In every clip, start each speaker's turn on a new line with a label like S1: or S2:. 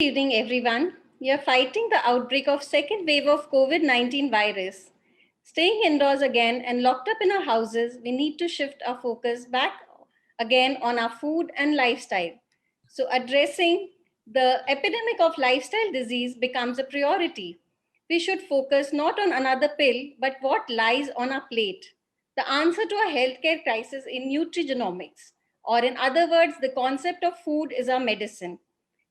S1: Good evening, everyone. We are fighting the outbreak of second wave of COVID-19 virus. Staying indoors again and locked up in our houses, we need to shift our focus back again on our food and lifestyle. So addressing the epidemic of lifestyle disease becomes a priority. We should focus not on another pill, but what lies on our plate. The answer to our healthcare crisis in nutrigenomics, or in other words, the concept of food is our medicine.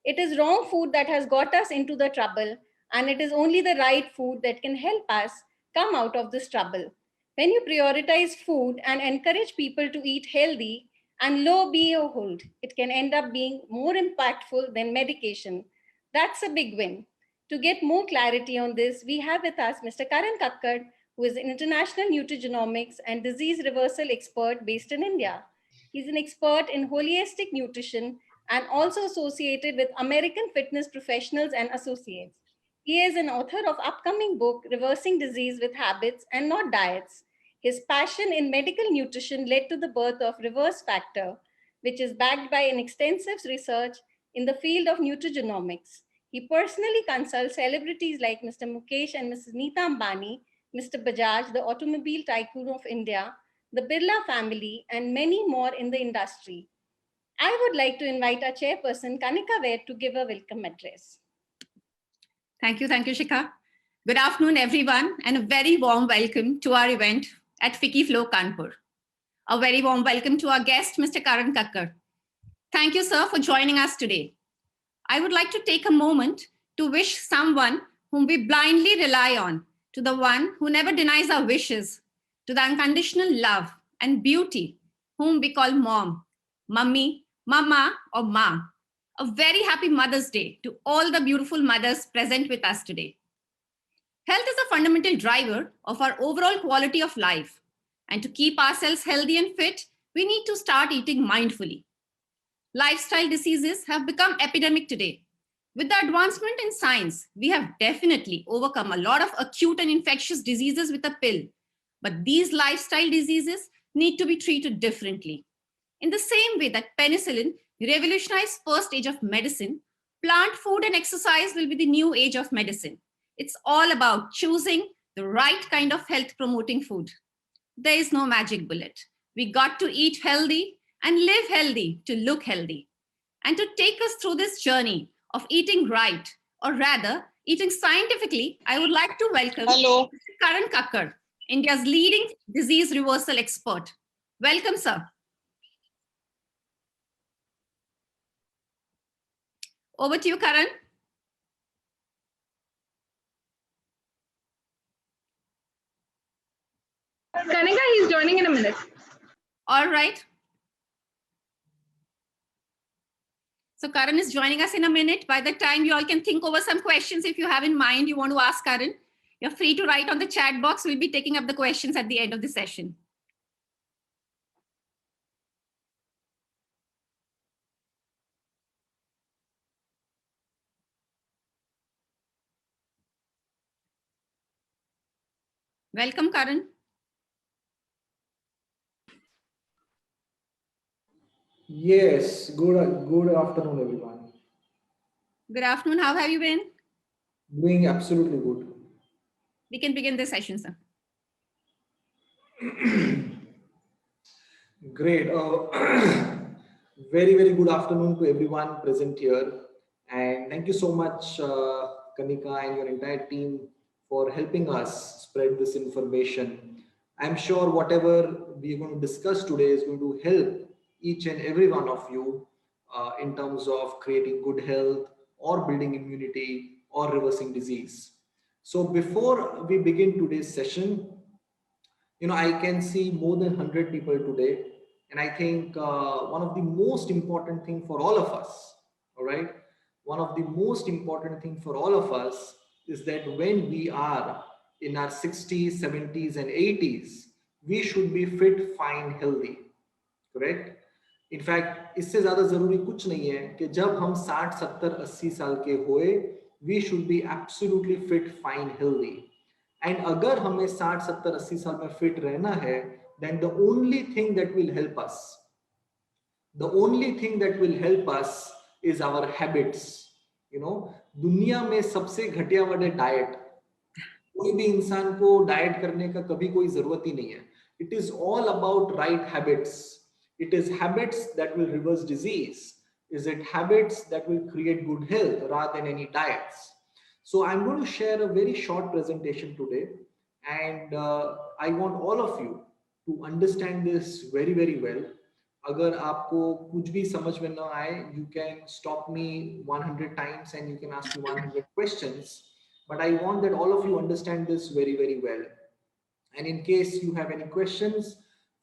S1: It is wrong food that has got us into the trouble, and it is only the right food that can help us come out of this trouble. When you prioritize food and encourage people to eat healthy and low BO hold, it can end up being more impactful than medication. That's a big win. To get more clarity on this, we have with us Mr. Karan Kakkad, who is an international nutrigenomics and disease reversal expert based in India. He's an expert in holistic nutrition and also associated with American Fitness Professionals and Associates. He is an author of upcoming book, Reversing Disease with Habits and Not Diets. His passion in medical nutrition led to the birth of Reverse Factor, which is backed by an extensive research in the field of nutrigenomics. He personally consults celebrities like Mr. Mukesh and Mrs. Neeta Ambani, Mr. Bajaj, the automobile tycoon of India, the Birla family, and many more in the industry. I would like to invite our chairperson, Kanika Ved, to give a welcome address.
S2: Thank you, Shikha. Good afternoon, everyone, and a very warm welcome to our event at Fiki Flow, Kanpur. A very warm welcome to our guest, Mr. Karan Kakkad. Thank you, sir, for joining us today. I would like to take a moment to wish someone whom we blindly rely on, to the one who never denies our wishes, to the unconditional love and beauty whom we call mom, mummy, mama, or ma. A very happy Mother's Day to all the beautiful mothers present with us today. Health is a fundamental driver of our overall quality of life. And to keep ourselves healthy and fit, we need to start eating mindfully. Lifestyle diseases have become epidemic today. With the advancement in science, we have definitely overcome a lot of acute and infectious diseases with a pill. But these lifestyle diseases need to be treated differently. In the same way that penicillin revolutionized first age of medicine, plant food and exercise will be the new age of medicine. It's all about choosing the right kind of health promoting food. There is no magic bullet. We got to eat healthy and live healthy to look healthy. And to take us through this journey of eating right, or rather eating scientifically, I would like to welcome Mr. Karan Kakkad, India's leading disease reversal expert. Welcome, sir. Over to you, Karan.
S3: Kanika, he's joining in a minute.
S2: All right. So Karan is joining us in a minute. By the time you all can think over some questions, if you have in mind, you want to ask Karan, you're free to write on the chat box. We'll be taking up the questions at the end of the session. Welcome, Karan.
S4: Yes, good afternoon, everyone.
S2: Good afternoon. How have you been?
S4: Doing absolutely good.
S2: We can begin the session, sir.
S4: Great. Very, very good afternoon to everyone present here. And thank you so much, Kanika and your entire team for helping us spread this information. I'm sure whatever we're going to discuss today is going to help each and every one of you in terms of creating good health or building immunity or reversing disease. So before we begin today's session, I can see more than 100 people today. And I think one of the most important thing for all of us, all right, one of the most important thing for all of us is that when we are in our 60s, 70s and 80s, we should be fit, fine, healthy, correct? In fact, इससे ज़्यादा ज़रूरी कुछ नहीं है कि जब हम 60, 70, 80 साल के होए, we should be absolutely fit, fine, healthy. And अगर हमें 60, 70, 80 साल में fit रहना है, then the only thing that will help us is our habits. दुनिया में सबसे घटिया वर्ड है डाइट. कोई भी इंसान को डाइट करने का कभी कोई जरूरत ही नहीं है. It is all about right habits. It is habits that will reverse disease. Is it habits that will create good health rather than any diets? So I'm going to share a very short presentation today, and I want all of you to understand this very, very well. अगर आपको कुछ भी समझ में ना आए, you can stop me 100 times and you can ask me 100 questions. But I want that all of you understand this very, very well. And in case you have any questions,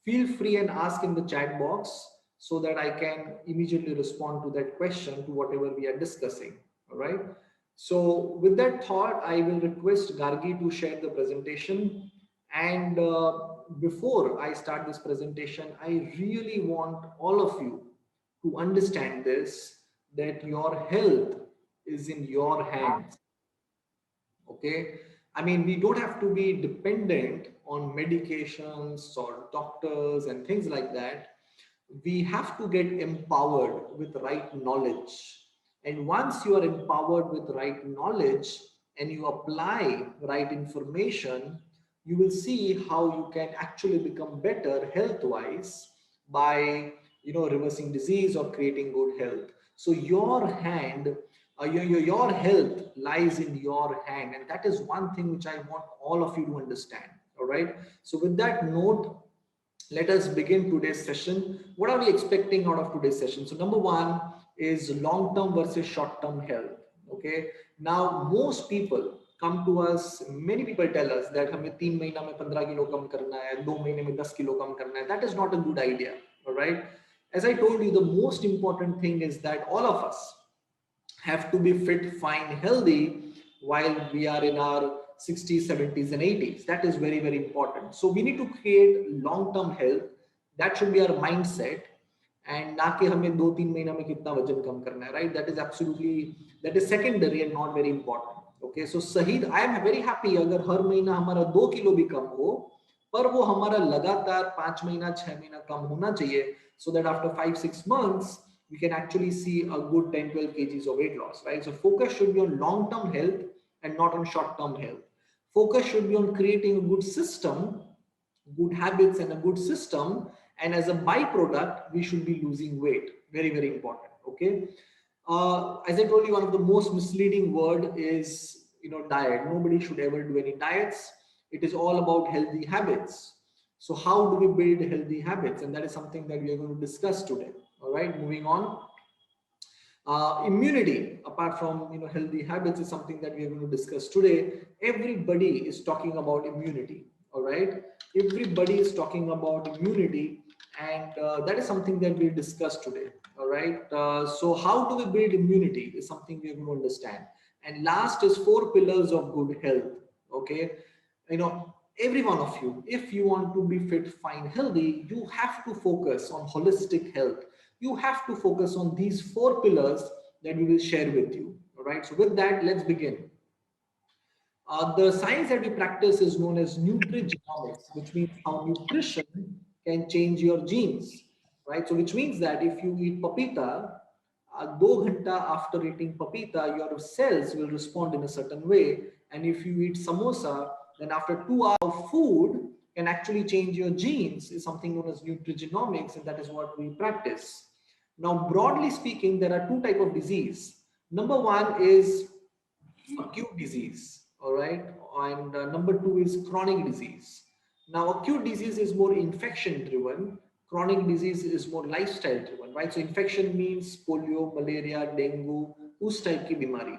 S4: feel free and ask in the chat box so that I can immediately respond to that question, to whatever we are discussing. All right. So with that thought, I will request Gargi to share the presentation. And before I start this presentation, I really want all of you to understand this, that your health is in your hands. Okay. I mean, we don't have to be dependent on medications or doctors and things like that. We have to get empowered with right knowledge. And once you are empowered with right knowledge and you apply right information, you will see how you can actually become better health-wise by, reversing disease or creating good health. So your hand, your health lies in your hand, and that is one thing which I want all of you to understand. All right. So with that note, let us begin today's session. What are we expecting out of today's session? So number one is long-term versus short-term health. Okay. Now most people come to us, many people tell us that हमें 3 महीना में 15 kilo कम करना है, 2 महीने में 10 kilo कम करना है. That is not a good idea. All right. As I told you, the most important thing is that all of us have to be fit, fine, healthy while we are in our 60s, 70s and 80s. That is very, very important. So we need to create long-term health. That should be our mindset. And ना कि हमें 2-3 महीना में कितना वजन कम करना है, right? That is secondary and not very important. Okay, so Sahid, I am very happy अगर हर महीना हमारा 2 किलो भी कम हो, पर वो हमारा लगातार 5 महीना 6 महीना कम होना चाहिए, so that after 5-6 months we can actually see a good 10-12 kgs of weight loss, right? So focus should be on long-term health and not on short-term health. Focus should be on creating a good system, good habits and a good system, and as a byproduct we should be losing weight. Very, very important. Okay. As I told you, one of the most misleading word is diet. Nobody should ever do any diets. It is all about healthy habits. So how do we build healthy habits? And that is something that we are going to discuss today. All right, moving on. Immunity, apart from healthy habits, is something that we are going to discuss today. Everybody is talking about immunity. All right, everybody is talking about immunity, and that is something that we'll discuss today. All right, so how do we build immunity is something we are going to understand. And last is 4 pillars of good health. Okay, every one of you, if you want to be fit, fine, healthy, you have to focus on holistic health. You have to focus on these 4 pillars that we will share with you. All right. So with that, let's begin. The science that we practice is known as Nutrigenomics, which means how nutrition can change your genes. Right. So which means that if you eat papita, 2 ghanta after eating papita, your cells will respond in a certain way. And if you eat samosa, then after 2 hours of food can actually change your genes, is something known as nutrigenomics, and that is what we practice. Now, broadly speaking, there are 2 types of disease. Number 1 is acute disease, all right, and number 2 is chronic disease. Now, acute disease is more infection driven. Chronic disease is more lifestyle driven, right? So infection means polio, malaria, dengue, उस type की बीमारी.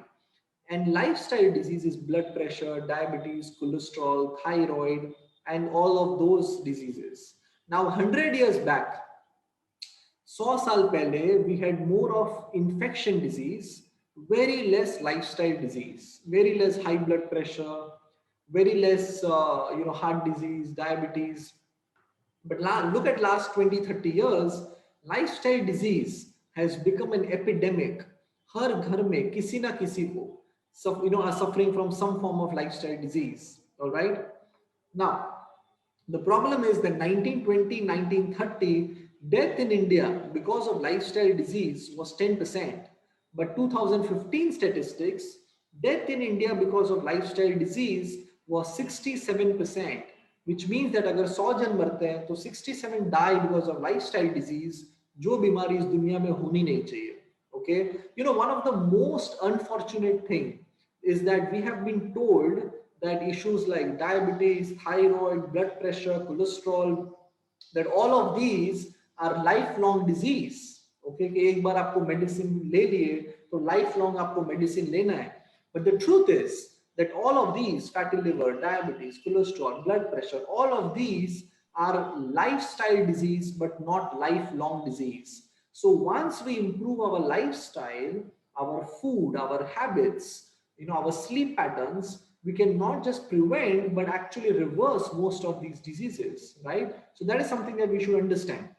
S4: And lifestyle disease is blood pressure, diabetes, cholesterol, thyroid, and all of those diseases. Now, 100 years back, 100 साल पहले, we had more of infection disease, very less lifestyle disease, very less high blood pressure, very less heart disease, diabetes. But look at last 20-30 years, lifestyle disease has become an epidemic. हर घर में किसी ना किसी को are suffering from some form of lifestyle disease. All right. Now, the problem is that 1920, 1930, death in India because of lifestyle disease was 10%. But 2015 statistics, death in India because of lifestyle disease was 67%, which means that अगर 100 जन मरते हैं तो 67 die because of lifestyle disease, जो बीमारी इस दुनिया में होनी नहीं चाहिए. Okay, you know, one of the most unfortunate thing is that we have been told that issues like diabetes, thyroid, blood pressure, cholesterol, that all of these are lifelong disease. Okay, कि एक बार आपको medicine ले लिए तो lifelong आपको medicine लेना है. But the truth is that all of these, fatty liver, diabetes, cholesterol, blood pressure, all of these are lifestyle disease but not lifelong disease. So once we improve our lifestyle, our food, our habits, you know, our sleep patterns, we can not just prevent but actually reverse most of these diseases, right? So that is something that we should understand.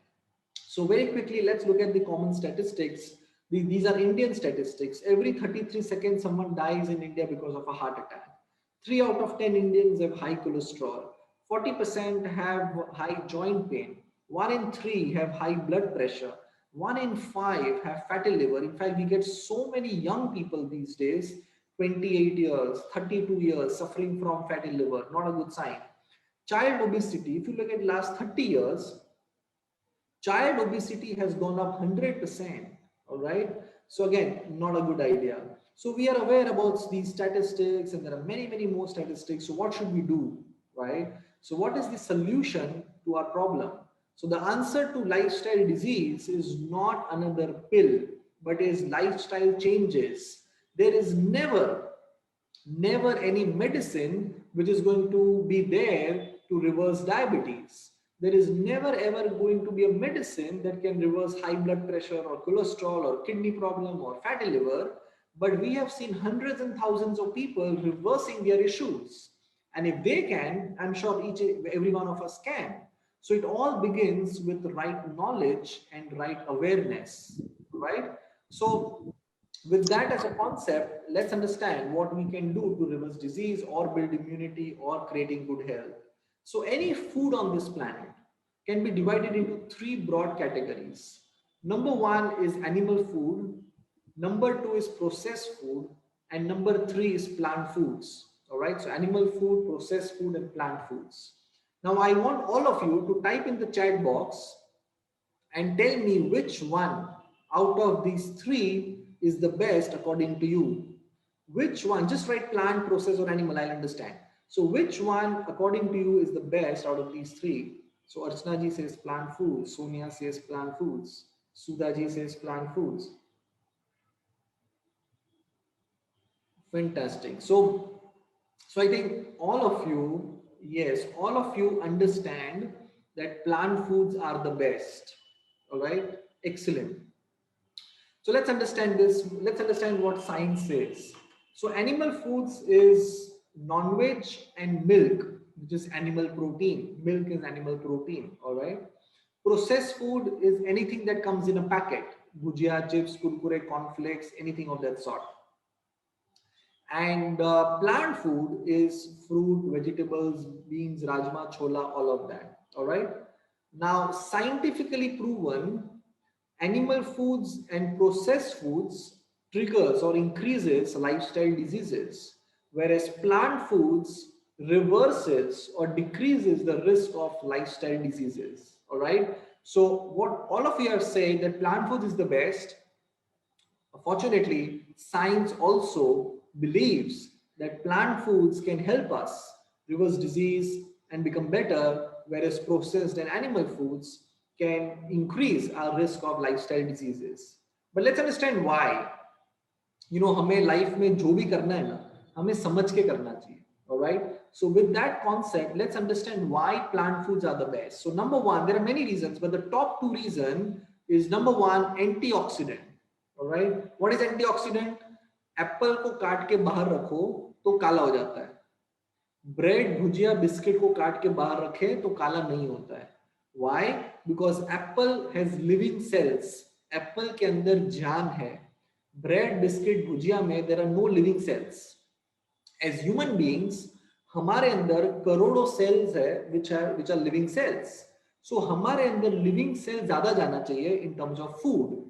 S4: So very quickly, let's look at the common statistics. These are Indian statistics. Every 33 seconds, someone dies in India because of a heart attack. 3 out of 10 Indians have high cholesterol. 40% have high joint pain. 1 in 3 have high blood pressure. 1 in 5 have fatty liver. In fact, we get so many young people these days, 28 years, 32 years, suffering from fatty liver. Not a good sign. Child obesity, if you look at last 30 years, child obesity has gone up 100%. All right. So again, not a good idea. So we are aware about these statistics, and there are many, many more statistics. So what should we do, right? So what is the solution to our problem? So the answer to lifestyle disease is not another pill, but is lifestyle changes. There is never any medicine which is going to be there to reverse diabetes. There is never ever going to be a medicine that can reverse high blood pressure or cholesterol or kidney problem or fatty liver. But we have seen hundreds and thousands of people reversing their issues. And if they can, I'm sure every one of us can. So it all begins with the right knowledge and right awareness, right? So with that as a concept, let's understand what we can do to reverse disease or build immunity or creating good health. So any food on this planet can be divided into 3 broad categories. Number 1 is animal food. Number 2 is processed food. And number 3 is plant foods. All right. So animal food, processed food, and plant foods. Now I want all of you to type in the chat box and tell me which one out of these 3 is the best according to you. Which one? Just write plant, process, or animal. I'll understand. So which one according to you is the best out of these 3? So Archana ji says plant foods. Sonia says plant foods. Sudha ji says plant foods. Fantastic. So I think all of you, yes, all of you understand that plant foods are the best. All right. Excellent. So let's understand this. Let's understand what science says. So animal foods is non-veg and milk, which is animal protein. Milk is animal protein. All right. Processed food is anything that comes in a packet. Bhujia, chips, kurkure, cornflakes, anything of that sort. And plant food is fruit, vegetables, beans, rajma, chola, all of that. All right. Now, scientifically proven, animal foods and processed foods triggers or increases lifestyle diseases, whereas plant foods reverses or decreases the risk of lifestyle diseases. All right. So what all of you are saying that plant food is the best. Fortunately, science also believes that plant foods can help us reverse disease and become better, whereas processed and animal foods can increase our risk of lifestyle diseases. But let's understand why. You know, हमें life में जो भी करना है ना, हमें समझ के करना चाहिए. All right. So with that concept, let's understand why plant foods are the best. So number 1, there are many reasons, but the top 2 reason is number 1, antioxidant. All right. What is antioxidant? Apple को काट के बाहर रखो तो काला हो जाता है. ब्रेड, भुजिया, बिस्किट को काट के बाहर रखे तो काला नहीं होता है. Why? Because apple has living cells. Apple के अंदर जान है. ब्रेड, बिस्किट, भुजिया में there are no living cells. As human beings, हमारे अंदर करोड़ों cells है which are living cells. So हमारे अंदर living cells ज्यादा जाना चाहिए in terms of food.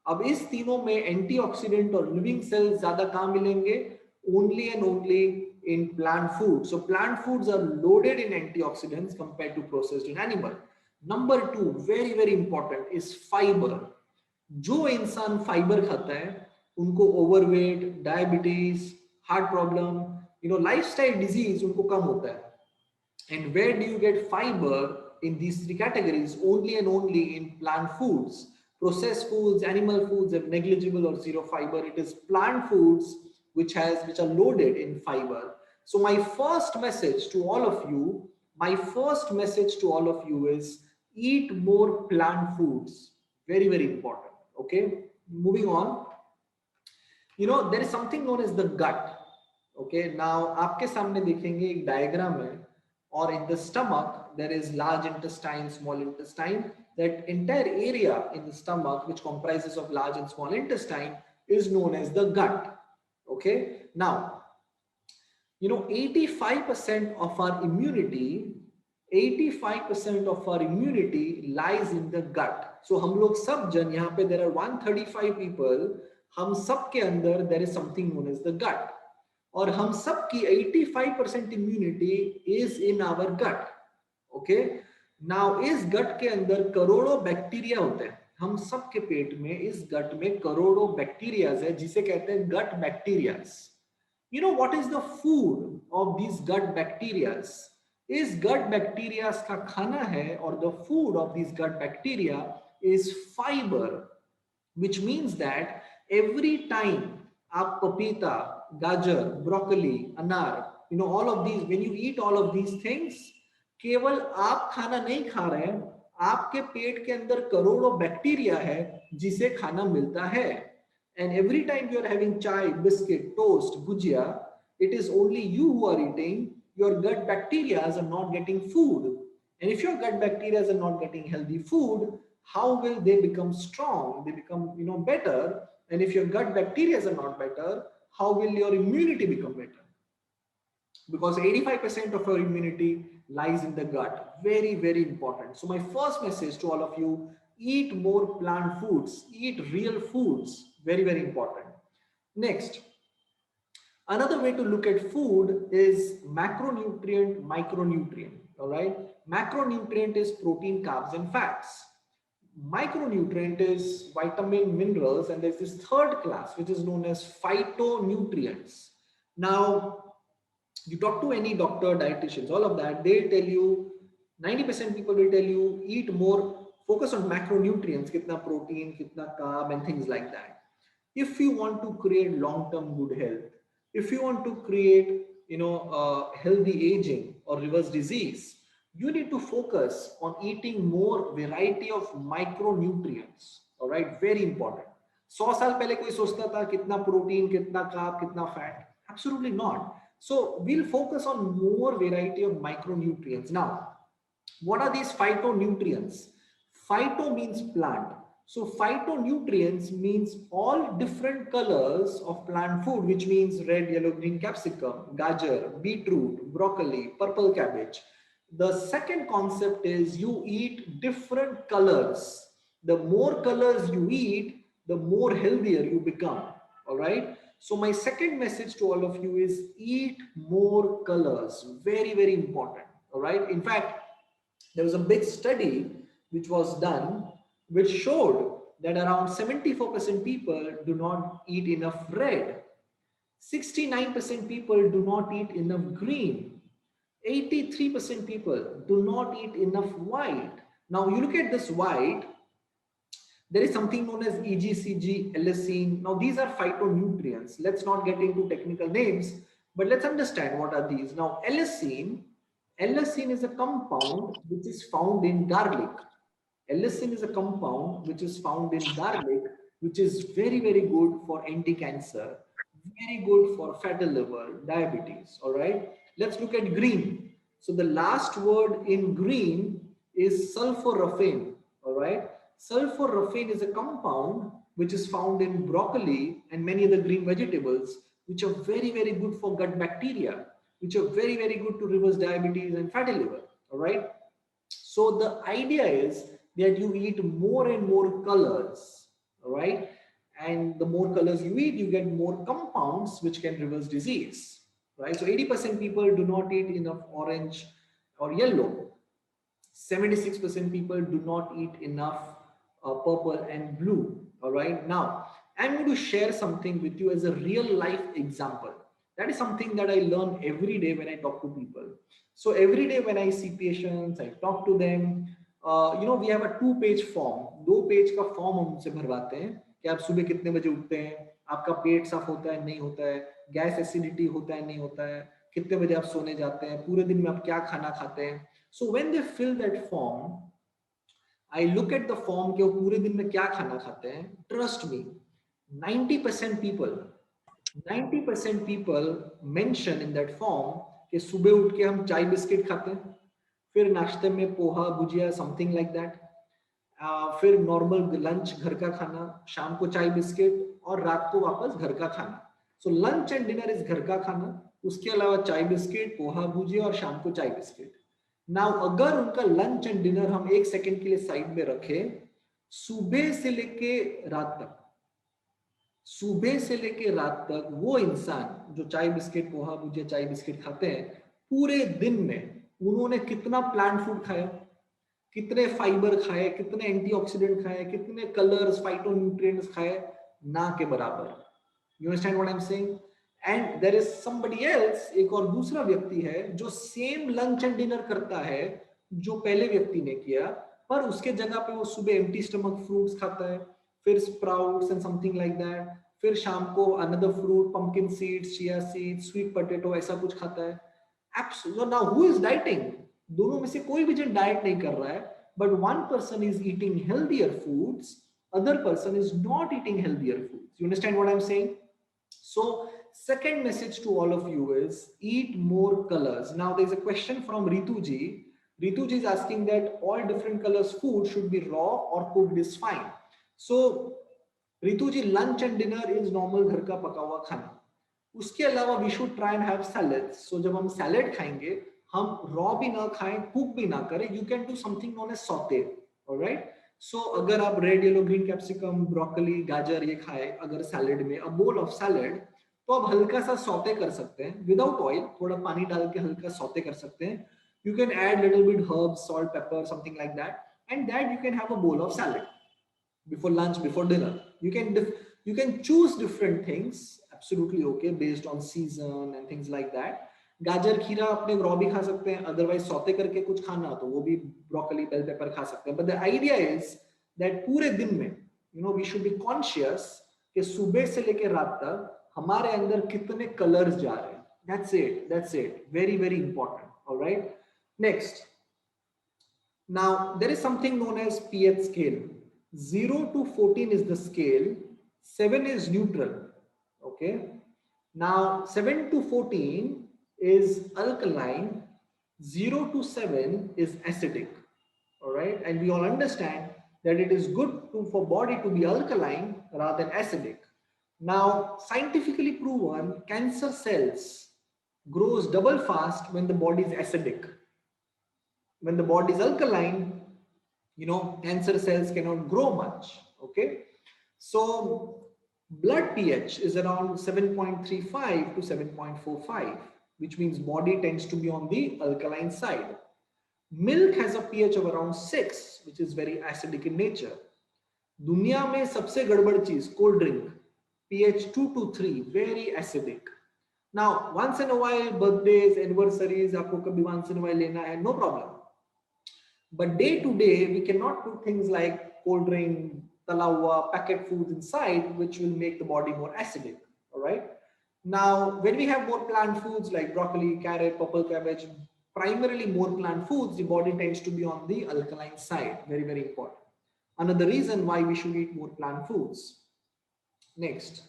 S4: अब इस तीनों में एंटीऑक्सीडेंट और लिविंग सेल्स ज्यादा कहाँ मिलेंगे? Only and only in plant food. So plant foods are loaded in antioxidants compared to processed in animal. Number 2, very very important, is fiber. जो इंसान फाइबर खाता है उनको overweight, diabetes, heart problem, lifestyle disease उनको कम होता है. And where do you get fiber in these 3 categories? Only and only in plant foods. Processed foods, animal foods have negligible or zero fiber. It is plant foods which are loaded in fiber. So my first message to all of you is eat more plant foods. Very very important. Okay, moving on. There is something known as the gut. Okay, now आपके सामने देखेंगे एक diagram है, or in the stomach there is large intestine, small intestine. That entire area in the stomach which comprises of large and small intestine is known as the gut. Okay, now 85% of our immunity lies in the gut. So हम लोग सब जन यहाँ पे, there are 135 people, हम सब के अंदर there is something known as the gut. और हम सब की 85% immunity is in our gut. Okay, now इस gut के अंदर करोड़ों बैक्टीरिया होते हैं. हम सब के पेट में इस gut में करोड़ों बैक्टीरियाज है जिसे कहते हैं gut bacterias. You know what is the food of these gut bacterias? इस gut bacterias का खाना है, और the food of these gut bacteria is fiber, which means that every time आप पपीता, गाजर, ब्रोकली, अनार, all of these, when you eat all of these things, केवल आप खाना नहीं खा रहे हैं, आपके पेट के अंदर करोड़ों बैक्टीरिया है जिसे खाना मिलता है. And every time you are having chai, biscuit, toast, bhujia, it is only you who are eating. Your gut bacteria are not getting food. And if your gut bacteria are not getting healthy food, how will they become strong? They become, better. And if your gut bacteria are not better, how will your immunity become better? Because 85% of our immunity lies in the gut. Very, very important. So my first message to all of you, eat more plant foods, eat real foods. Very, very important. Next, another way to look at food is macronutrient, micronutrient. All right. Macronutrient is protein, carbs, and fats. Micronutrient is vitamin, minerals, and there's this third class which is known as phytonutrients. Now, you talk to any doctor, dietitians, all of that, they'll tell you, 90% people will tell you, eat more, focus on macronutrients, kitna protein, kitna carb, and things like that. If you want to create long-term good health, if you want to create, healthy aging or reverse disease, you need to focus on eating more variety of micronutrients. All right, very important. 100 साल पहले कोई सोचता था कितना protein, कितना carb, कितना fat? Absolutely not. So we'll focus on more variety of micronutrients. Now, what are these phytonutrients? Phyto means plant. So phytonutrients means all different colors of plant food, which means red, yellow, green capsicum, gajar, beetroot, broccoli, purple cabbage. The second concept is you eat different colors. The more colors you eat, the more healthier you become. All right. So my second message to all of you is eat more colors. Very, very important. All right. In fact, there was a big study which was done which showed that around 74% people do not eat enough red. 69% people do not eat enough green. 83% people do not eat enough white. Now you look at this white, there is something known as EGCG, lysine. Now these are phytonutrients. Let's not get into technical names, but let's understand what are these. Now lysine is a compound which is found in garlic. Lysine is a compound which is found in garlic, which is very, very good for anti-cancer, very good for fatty liver, diabetes. All right. Let's look at green. So the last word in green is sulforaphane. All right. Sulforaphane is a compound which is found in broccoli and many other green vegetables, which are very, very good for gut bacteria, which are very, very good to reverse diabetes and fatty liver. All right. So the idea is that you eat more and more colors. All right. And the more colors you eat, you get more compounds which can reverse disease, right? So 80% people do not eat enough orange or yellow. 76% people do not eat enough purple and blue. All right. Now, I'm going to share something with you as a real life example. That is something that I learn every day when I talk to people. So every day when I see patients, I talk to them. We have a 2-page form. 2 page का form हम उनसे भरवाते हैं कि आप सुबह कितने बजे उठते हैं, आपका पेट साफ होता है नहीं होता है, गैस एसिडिटी होता है नहीं होता है, कितने बजे आप सोने जाते हैं, पूरे दिन में आप क्या खाना खाते हैं. So when they fill that form, I look at the form कि वो पूरे दिन में क्या खाना खाते हैं. Trust me, 90% people mention in that form कि सुबह उठ के हम चाय बिस्किट खाते हैं, फिर नाश्ते में पोहा भुजिया समथिंग लाइक दैट, फिर नॉर्मल लंच घर का खाना, शाम को चाय बिस्किट और रात को वापस घर का खाना. So lunch and dinner is घर का खाना, उसके अलावा चाय बिस्किट, पोहा भुजिया और शाम को चाय बिस्किट. नाउ अगर उनका लंच एंड डिनर हम 1 सेकेंड के लिए साइड में रखें, सुबह से लेके रात तक वो इंसान जो चाय बिस्किट पोहा भुजिया चाय बिस्किट खाते हैं, पूरे दिन में उन्होंने कितना प्लांट फूड खाया, कितने फाइबर खाए, कितने एंटीऑक्सीडेंट खाए, कितने कलर्स फाइटोन्यूट्रिएंट्स खाए, ना के बराबर. You understand what I am saying? And there is somebody else, एक और दूसरा व्यक्ति है जो सेम लंच एंड डिनर करता है जो पहले व्यक्ति ने किया, पर उसके जगह पे वो सुबह एम्प्टी स्टमक फ्रूट्स खाता है, फिर sprouts and something like that, फिर शाम को another fruit, pumpkin seeds, chia seeds, sweet potato, ऐसा कुछ खाता है. Absolutely. Now who is dieting? दोनों में से कोई भी जन डाइट नहीं कर रहा है, but one person is eating healthier foods, other person is not eating healthier foods. You understand what I am saying? So second message to all of you is eat more colors. Now there is a question from Ritu ji. Ritu ji is asking that all different colors food should be raw or cooked is fine. So Ritu ji, lunch and dinner is normal घर का पका हुआ खाना. उसके अलावा we should try and have salads. So जब हम salad खाएंगे, हम raw भी ना खाएं, cook भी ना करें. You can do something known as saute. All right. So अगर आप red yellow green capsicum broccoli गाजर ये खाए अगर सैलेड में, अ बोल ऑफ सैलेड, तो आप हल्का सा सौते कर सकते हैं विदाउट ऑयल, थोड़ा पानी डाल के हल्का सौते कर सकते हैं. You can add little bit herbs, salt, paper, something like that, and that you can have a bowl of salad before lunch, before dinner. You can choose different things, absolutely okay, based on season and things like that. गाजर खीरा अपने raw भी खा सकते हैं, otherwise saute करके कुछ खाना तो वो भी ब्रोकली बेल पेपर खा सकते हैं. But the idea is that पूरे दिन में वी शुड बी कॉन्शियस कि सुबह से लेकर रात तक हमारे अंदर कितने कलर्स जा रहे हैं. That's it. Very, very important. All right. Next. Now there is something known as pH scale. 0 to 14 is the scale. 7 is neutral. Okay. Now 7 to 14 is alkaline, 0 to 7 is acidic. All right, and we all understand that it is good for body to be alkaline rather than acidic. Now scientifically proven, cancer cells grows double fast when the body is acidic. When the body is alkaline, cancer cells cannot grow much. Okay, so blood pH is around 7.35 to 7.45, which means body tends to be on the alkaline side. Milk has a pH of around 6, which is very acidic in nature. दुनिया में सबसे गड़बड़ चीज cold drink, pH 2 to 3, very acidic. Now once in a while, birthdays, anniversaries, आपको कभी once in a while लेना है, no problem. But day to day, we cannot put things like cold drink, तला हुआ, packet foods inside, which will make the body more acidic. All right. Now, when we have more plant foods like broccoli, carrot, purple cabbage, primarily more plant foods, the body tends to be on the alkaline side. Very, very important. Another reason why we should eat more plant foods. Next.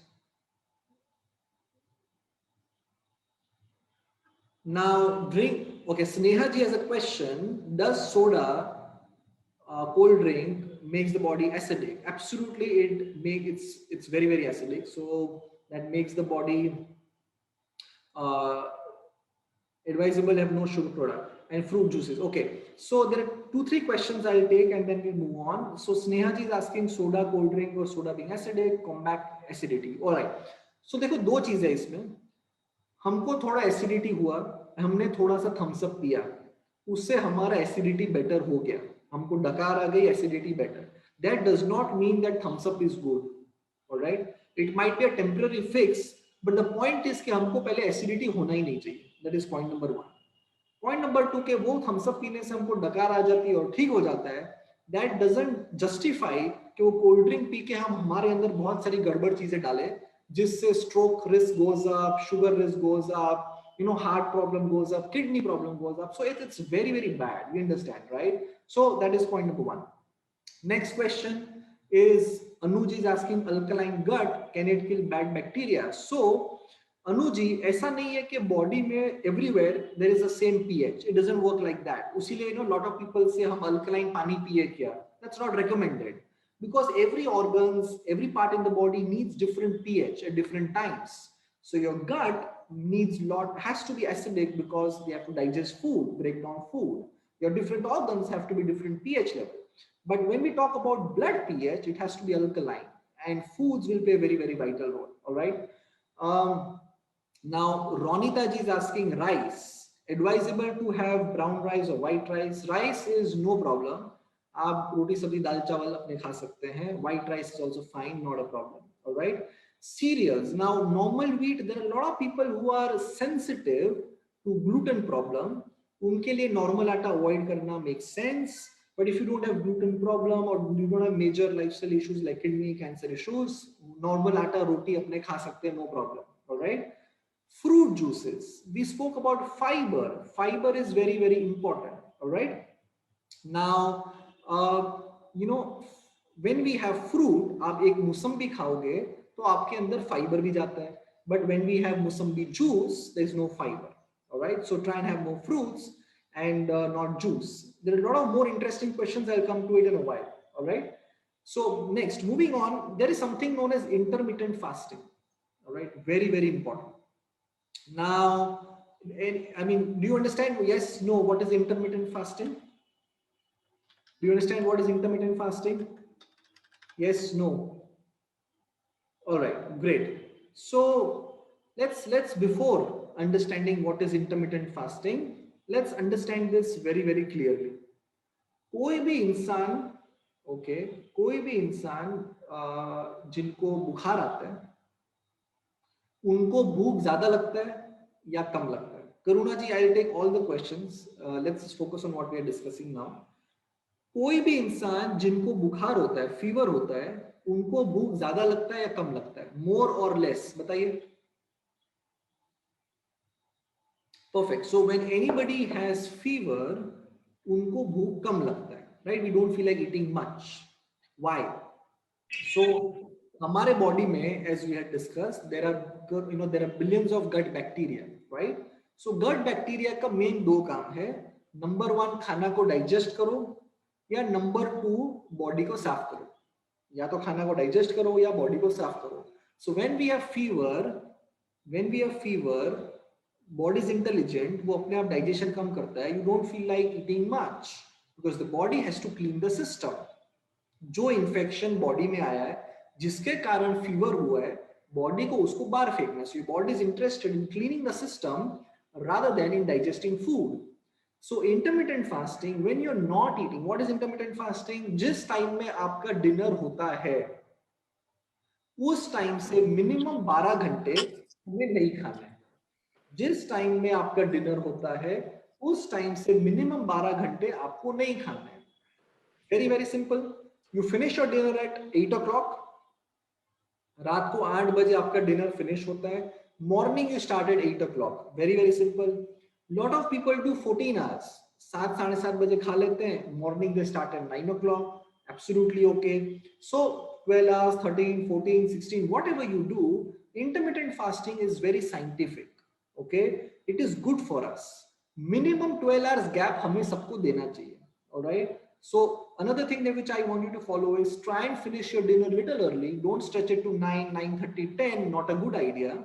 S4: Now, okay, Sneha ji has a question. Does soda, cold drink, makes the body acidic? Absolutely, it's very, very acidic. So that makes the body advisable to have no sugar product. and fruit juices. Okay, so there are 2-3 questions I'll take and then we'll move on. So Sneha ji is asking soda, cold drink or soda being acidic, combat acidity. All right. So देखो दो चीज है इसमें, हमको थोड़ा acidity हुआ, हमने थोड़ा सा थम्स अप पिया, उससे हमारा एसिडिटी बेटर हो गया, हमको डकार आ गई, acidity better. That does not mean that thumbs up is good. All right, it might be a temporary fix, but the point is कि हमको पहले एसिडिटी होना ही नहीं चाहिए. That is point number 1. Point number 2 के वो थम्स अप पीने से हमको डकार आ जाती है और ठीक हो जाता है, दैट डजंट जस्टिफाई कि वो कोल्ड ड्रिंक पी के हम हमारे अंदर बहुत सारी गड़बड़ चीजें डालें जिससे stroke risk goes up, sugar risk goes up, heart problem goes up, kidney problem goes up. So it's very very bad. You understand, right? So that is point number 1. Next question is Anuj is asking alkaline gut, can it kill bad bacteria? So Anuji, ऐसा नहीं है कि body में everywhere there is the same pH. It doesn't work like that. उसीलिए lot of people से हम alkaline पानी पिए क्या, that's not recommended because every organs, every part in the body needs different pH at different times. So your gut has to be acidic because they have to digest food, break down food. Your different organs have to be different pH level. But when we talk about blood pH, it has to be alkaline, and foods will play a very very vital role. All right. Now Ronita ji is asking rice. Advisable to have brown rice or white rice? Rice is no problem. आप रोटी सब्जी दाल चावल अपने खा सकते हैं. White rice is also fine, not a problem. All right. Cereals. Now normal wheat. There are a lot of people who are sensitive to gluten problem. उनके लिए normal आटा avoid करना makes sense. But if you don't have gluten problem or you don't have major lifestyle issues like kidney cancer issues, normal आटा रोटी अपने खा सकते हैं, no problem. All right. Fruit juices. We spoke about fiber. Fiber is very very important. All right. Now when we have fruit, आप एक मौसम्बी खाओगे तो आपके अंदर फाइबर भी जाता है. But when we have mossambi juice, there is no fiber. All right. So try and have more fruits and not juice. There are a lot of more interesting questions. I'll come to it in a while. All right. So next, moving on, there is something known as intermittent fasting. All right. Very very important. Now, I mean, do you understand? Yes, no. What is intermittent fasting? Do you understand what is intermittent fasting? Yes, no. All right, great. So let's before understanding what is intermittent fasting, let's understand this very very clearly. कोई भी इंसान जिनको बुखार आता है उनको भूख ज्यादा लगता है या कम लगता है? Karuna ji, I will take all the questions. Let's focus on what we are discussing now. कोई भी इंसान जिनको बुखार होता है, फीवर होता है, उनको भूख ज्यादा लगता है या कम लगता है? मोर और लेस, बताइए. Perfect. So when anybody has fever, उनको भूख कम लगता है, right? We don't feel like eating much. Why? So हमारे बॉडी में, as we had discussed, there are billions of gut bacteria, right? So gut bacteria का main 2 काम है. नंबर 1, खाना को डाइजेस्ट करो, या नंबर 2, बॉडी को साफ करो. या तो खाना को डाइजेस्ट करो या बॉडी को साफ करो. So when we have fever, body is intelligent, वो अपने आप डाइजेशन कम करता है. You don't feel like eating much because the body has to clean the system. जो इन्फेक्शन बॉडी में आया है, जिसके कारण फीवर हुआ है, बॉडी को उसको बाहर फेंकना. So your body is interested in cleaning the system rather than in digesting food. So intermittent fasting, when you're not eating, what is intermittent fasting? जिस टाइम में आपका डिनर होता है, उस टाइम से मिनिमम 12 घंटे हमें नहीं खाना है. जिस टाइम में आपका डिनर होता है, उस टाइम से मिनिमम 12 घंटे आपको नहीं खाना है. Very very simple. You finish your dinner eight 8 o'clock. रात को 8 बजे आपका डिनर फिनिश होता है. Morning you start at 8 o'clock. Very very simple. Lot of people do 14 hours. 7 साढ़े 7 बजे खा लेते हैं. Morning they start at 9 o'clock. Absolutely okay. So 12 hours, 13, 14, 16, whatever you do, intermittent fasting is very scientific. Okay, it is good for us. Minimum 12 hours gap हमें सबको देना चाहिए. All right. So another thing that which I want you to follow is try and finish your dinner little early. Don't stretch it to 9, 9:30, 10. Not a good idea.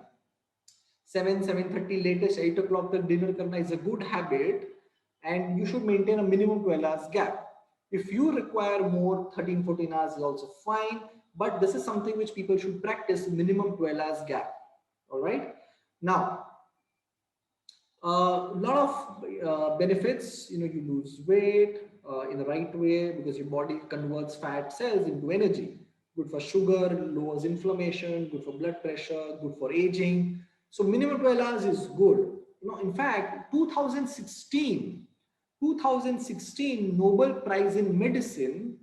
S4: 7, 7:30 latest 8 o'clock तक dinner करना is a good habit. and you should maintain a minimum 12 hours gap. If you require more, 13-14 hours is also fine, but this is something which people should practice, minimum 12 hours gap. All right. Now, a lot of benefits, you lose weight in the right way because your body converts fat cells into energy. Good for sugar, lowers inflammation, good for blood pressure, good for aging. So minimum 12 hours is good. In fact, 2016 Nobel Prize in Medicine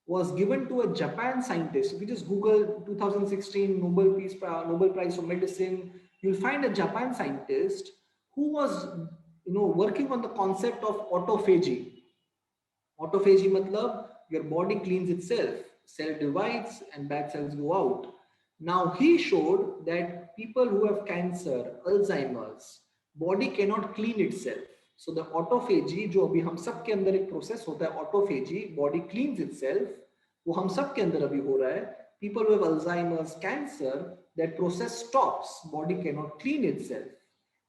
S4: was given to a Japan scientist. If you just Google 2016 Nobel Prize for Medicine, you'll find a Japan scientist who was working on the concept of autophagy. Autophagy matlab your body cleans itself, cell divides and bad cells go out. Now he showed that people who have cancer, Alzheimer's, body cannot clean itself. So the autophagy, जो अभी हम सब के अंदर एक process होता है, autophagy, body cleans itself, वो हम सब के अंदर अभी हो रहा है. People who have Alzheimer's, cancer, that process stops, body cannot clean itself.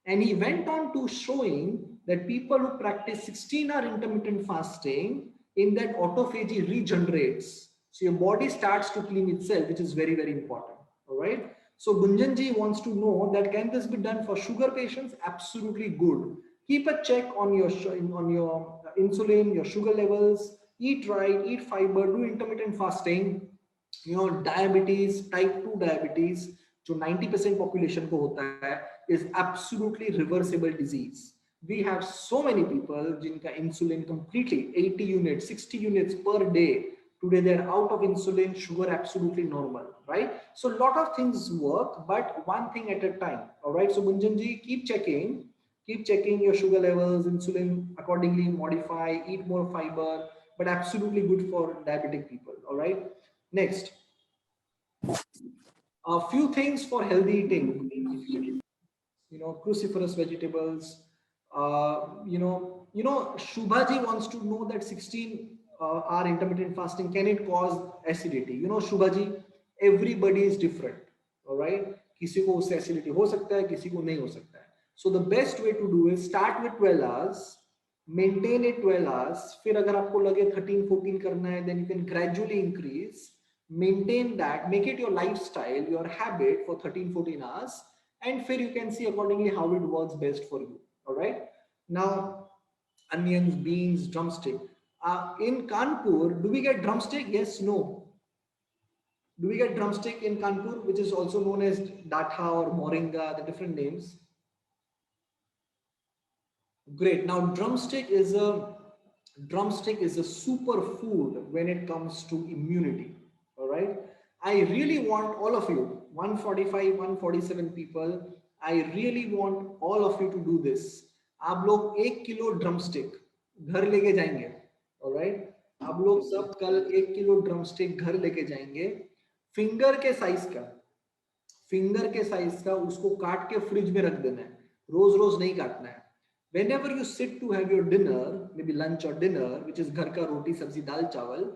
S4: And he went on to showing that people who practice 16-hour intermittent fasting, in that autophagy regenerates. So your body starts to clean itself, which is very, very important. All right. So Gunjanji wants to know that can this be done for sugar patients? Absolutely good. Keep a check on your insulin, your sugar levels, eat right, eat fiber, do intermittent fasting. Diabetes, type 2 diabetes, जो 90% population को होता है, is absolutely reversible disease. We have so many people जिनका insulin completely 80 units, 60 units per day. Today they're out of insulin, sugar absolutely normal, right? So a lot of things work, but one thing at a time. All right. So Gunjanji, keep checking your sugar levels, insulin accordingly, modify, eat more fiber, but absolutely good for diabetic people. All right. Next, a few things for healthy eating. Cruciferous vegetables. Shubhaji wants to know that 16-hour intermittent fasting, can it cause acidity? Shubhaji, everybody is different. All right. किसी को उससे acidity हो सकता है, किसी को नहीं हो सकता है. So the best way to do is start with 12 hours, maintain it 12 hours. फिर अगर आपको लगे 13-14 करना है, then you can gradually increase. Maintain that, make it your lifestyle, your habit for 13-14 hours, and you can see accordingly how it works best for you. All right. Now, onions, beans, drumstick. In Kanpur, do we get drumstick? Yes, no. Do we get drumstick in Kanpur, which is also known as datha or moringa, the different names? Great. Now, drumstick is a super food when it comes to immunity. All right. I really want all of you, 145, 147 people, I really want all of you to do this. आप लोग 1 kilo drumstick घर लेके जाएंगे. All right. आप लोग सब कल 1 kilo drumstick घर लेके जाएंगे. फिंगर के साइज का उसको काट के फ्रिज में रख देना है. रोज नहीं काटना है. Whenever you sit to have your dinner, maybe lunch or dinner, which is घर का रोटी सब्जी दाल चावल,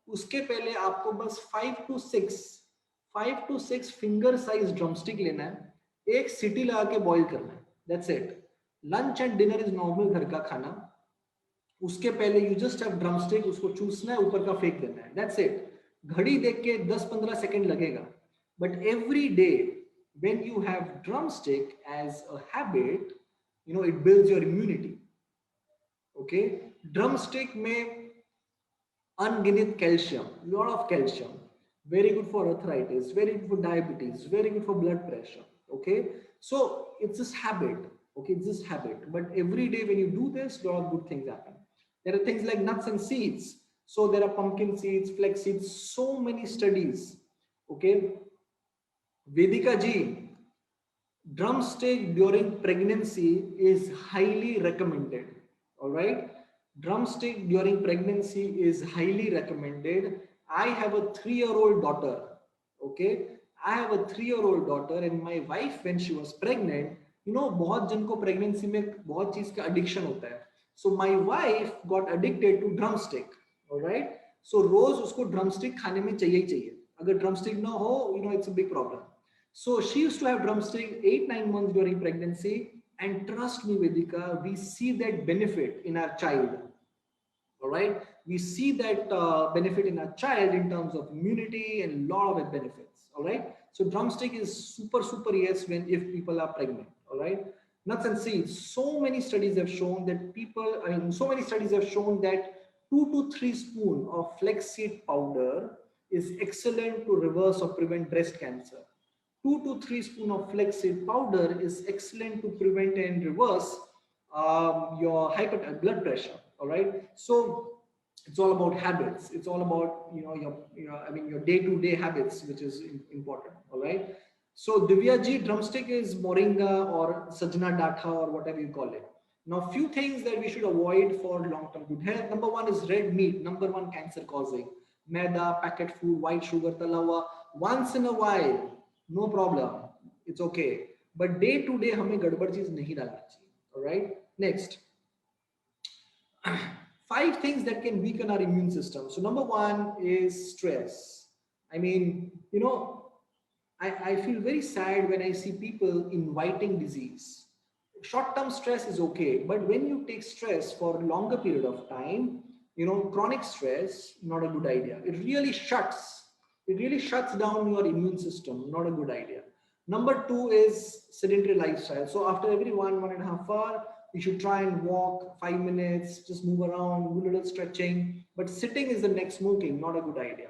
S4: उसके पहले आपको बस 5 to 6 फिंगर साइज ड्रमस्टिक लेना है, एक सीटी लगा के बॉईल करना है. That's it. Lunch and dinner is normal घर का खाना. उसके पहले you just have drumstick, उसको चूसना है, ऊपर का फेंक देना है. That's it. घड़ी देख के 10-15 सेकंड लगेगा. But every day when you have drumstick as a habit, it builds your immunity. Okay. Drumstick में unginit calcium, lot of calcium, very good for arthritis, very good for diabetes, very good for blood pressure. Okay. So it's this habit. Okay. It's this habit. But every day when you do this, a lot of good things happen. There are things like nuts and seeds. So there are pumpkin seeds, flax seeds, so many studies. Okay. Vedika ji, drumstick during pregnancy is highly recommended. All right. Drumstick during pregnancy is highly recommended. I have a 3-year-old daughter. Okay. I have a 3-year-old daughter, and my wife, when she was pregnant, बहुत जन को pregnancy में बहुत चीज का addiction होता है. So my wife got addicted to drumstick. All right. So रोज उसको drumstick खाने में चाहिए ही चाहिए. अगर drumstick ना हो, it's a big problem. So she used to have drumstick 8-9 months during pregnancy, And trust me, Vedika, we see that benefit in our child. All right. We see that benefit in our child in terms of immunity and a lot of benefits. All right. So drumstick is super, super yes when if people are pregnant. All right. Nuts and seeds. So many studies have shown that so many studies have shown that 2 to 3 spoons of flaxseed powder is excellent to reverse or prevent breast cancer. 2 to 3 spoons of flaxseed powder is excellent to prevent and reverse your blood pressure. All right. So it's all about habits. It's all about your day-to-day habits, which is important. All right. So Divya ji, drumstick is moringa or sajna datha or whatever you call it. Now, few things that we should avoid for long-term good health. Number one is red meat. Number one, cancer causing. Maida, packet food, white sugar, talawa. Once in a while, no problem. It's okay. But day to day, हमें गड़बड़ चीज नहीं डालनी चाहिए. All right. Next. 5 things that can weaken our immune system. So number one is stress. I mean, I feel very sad when I see people inviting disease. Short-term stress is okay, but when you take stress for a longer period of time, chronic stress, not a good idea. It really shuts down your immune system, not a good idea. Number 2 is sedentary lifestyle. So after every 1.5 hour, we should try and walk 5 minutes, just move around, do a little stretching. But sitting is the next smoking, not a good idea.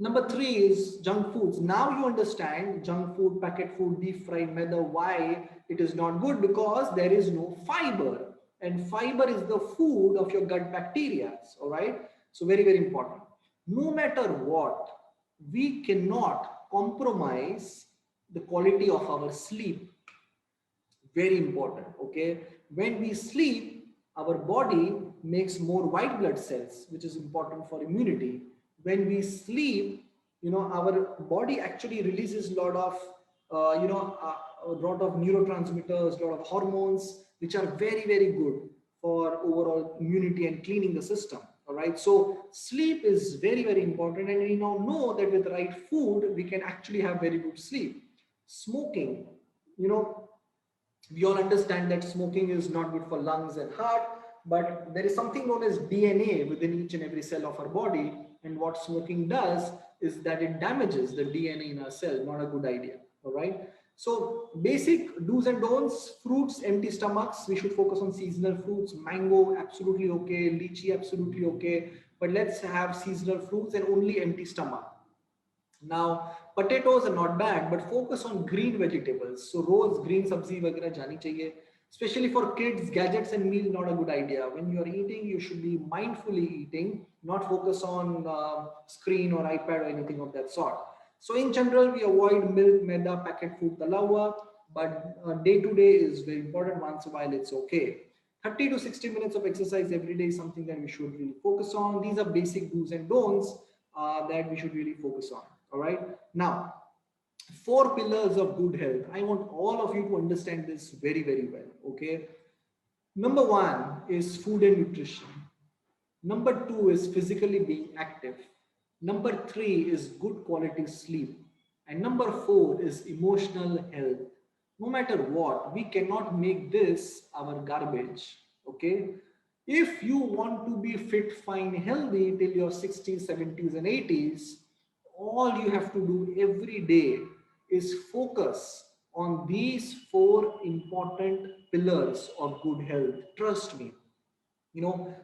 S4: Number 3 is junk foods. Now you understand junk food, packet food, deep fried maida, why it is not good, because there is no fiber. And fiber is the food of your gut bacteria. All right. So very, very important. No matter what, we cannot compromise the quality of our sleep. Very important. Okay. When we sleep, our body makes more white blood cells, which is important for immunity. When we sleep, our body actually releases a lot of neurotransmitters, a lot of hormones, which are very, very good for overall immunity and cleaning the system. All right. So sleep is very, very important. And we now know that with the right food, we can actually have very good sleep. Smoking, we all understand that smoking is not good for lungs and heart, but there is something known as DNA within each and every cell of our body. And what smoking does is that it damages the DNA in our cell, not a good idea. All right. So basic do's and don'ts: fruits, empty stomachs. We should focus on seasonal fruits. Mango, absolutely okay. Lychee, absolutely okay. But let's have seasonal fruits and only empty stomach. Now, potatoes are not bad, but focus on green vegetables. So rose, green sabzi वगैरह जानी चाहिए. Especially for kids, gadgets and meal, not a good idea. When you are eating, you should be mindfully eating, not focus on screen or iPad or anything of that sort. So in general, we avoid milk, maida, packet food, talawa, but day to day is very important. Once in a while, it's okay. 30 to 60 minutes of exercise every day is something that we should really focus on. These are basic do's and don'ts that we should really focus on. All right. Now, 4 pillars of good health. I want all of you to understand this very, very well. Okay. Number 1 is food and nutrition. Number 2 is physically being active. Number 3 is good quality sleep. And number 4 is emotional health. No matter what, we cannot make this our garbage. Okay. If you want to be fit, fine, healthy till your 60s, 70s, and 80s, all you have to do every day is focus on these 4 important pillars of good health. Trust me.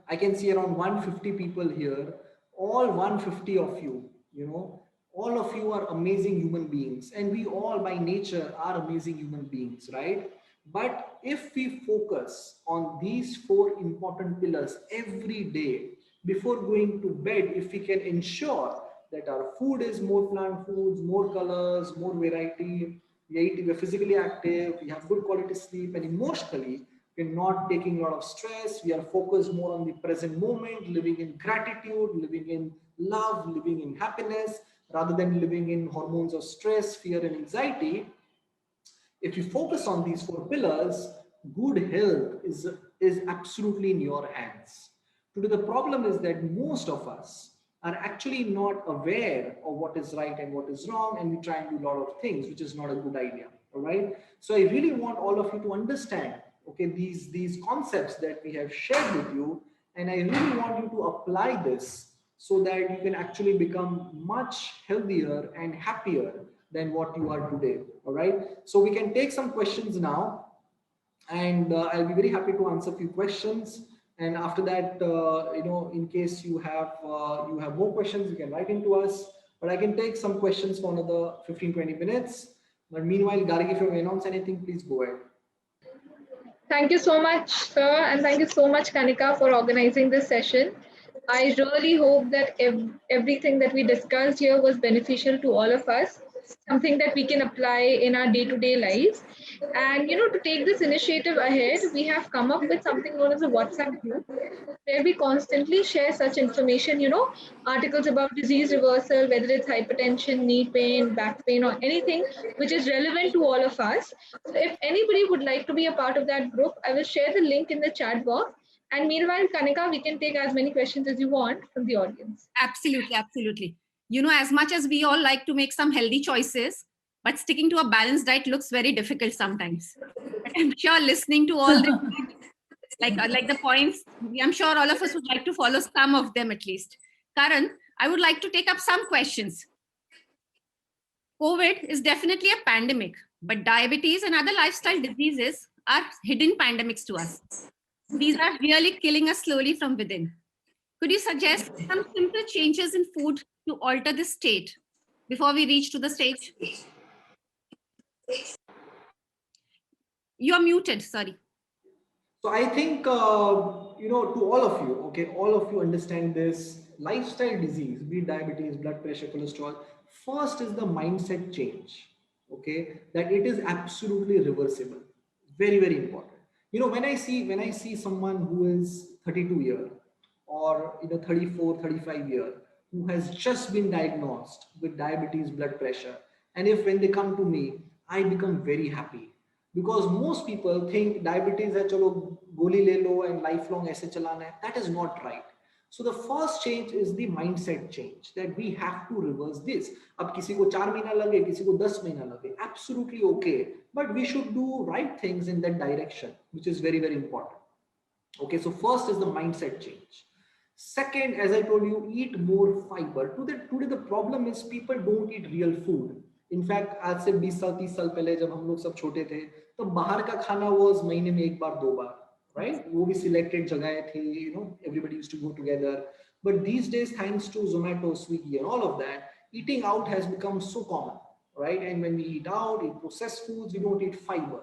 S4: I can see around 150 people here, all 150 of you, all of you are amazing human beings, and we all by nature are amazing human beings, right? But if we focus on these 4 important pillars every day before going to bed, if we can ensure that our food is more plant foods, more colors, more variety, we're physically active, we have good quality sleep, and emotionally, we're not taking a lot of stress, we are focused more on the present moment, living in gratitude, living in love, living in happiness, rather than living in hormones of stress, fear, and anxiety. If you focus on these 4 pillars, good health is absolutely in your hands. Today, the problem is that most of us are actually not aware of what is right and what is wrong, and we try and do a lot of things, which is not a good idea. all right? So I really want all of you to understand, okay, these concepts that we have shared with you, and I really want you to apply this so that you can actually become much healthier and happier than what you are today, all right? So we can take some questions now, and I'll be very happy to answer a few questions. And after that, in case you have more questions, you can write into us. But I can take some questions for another 15-20 minutes. But meanwhile, Gargi, if you want to announce anything, please go ahead.
S3: Thank you so much, sir, and thank you so much, Kanika, for organizing this session. I really hope that everything that we discussed here was beneficial to all of us, something that we can apply in our day-to-day lives. And to take this initiative ahead, we have come up with something known as a WhatsApp group, where we constantly share such information, articles about disease reversal, whether it's hypertension, knee pain, back pain, or anything which is relevant to all of us. So if anybody would like to be a part of that group, I will share the link in the chat box. And meanwhile, Kanika, we can take as many questions as you want from the audience.
S2: Absolutely, absolutely. As much as we all like to make some healthy choices, but sticking to a balanced diet looks very difficult sometimes. But I'm sure listening to all the like the points, I'm sure all of us would like to follow some of them at least. Karan, I would like to take up some questions. COVID is definitely a pandemic, but diabetes and other lifestyle diseases are hidden pandemics to us. These are really killing us slowly from within. Could you suggest some simple changes in food to alter this state before we reach to the stage? You're muted, sorry.
S4: So I think, to all of you, okay, all of you understand this lifestyle disease, be it diabetes, blood pressure, cholesterol. First is the mindset change, okay, that it is absolutely reversible. Very, very important. When I see someone who is 32 year or 34, 35 year, who has just been diagnosed with diabetes, blood pressure, and if when they come to me, I become very happy, because most people think diabetes है चलो गोली ले लो and lifelong ऐसे चलाना है. That is not right. So the first change is the mindset change, that we have to reverse this. अब किसी को 4 महीना लगे, किसी को 10 महीना लगे, absolutely okay, but we should do right things in that direction, which is very, very important. Okay, so first is the mindset change. Second, as I told you, eat more fiber. Today the problem is people don't eat real food. In fact आज से 20 साल 30 साल पहले जब हम लोग सब छोटे थे तो बाहर का खाना वाज महीने में एक बार 2 बार, राइट? वो भी सिलेक्टेड जगहें थी, everybody used to go together. But these days, thanks to Zomato, Swiggy and all of that, eating out has become so common, right? And when we eat out, eat processed foods, we don't eat fiber.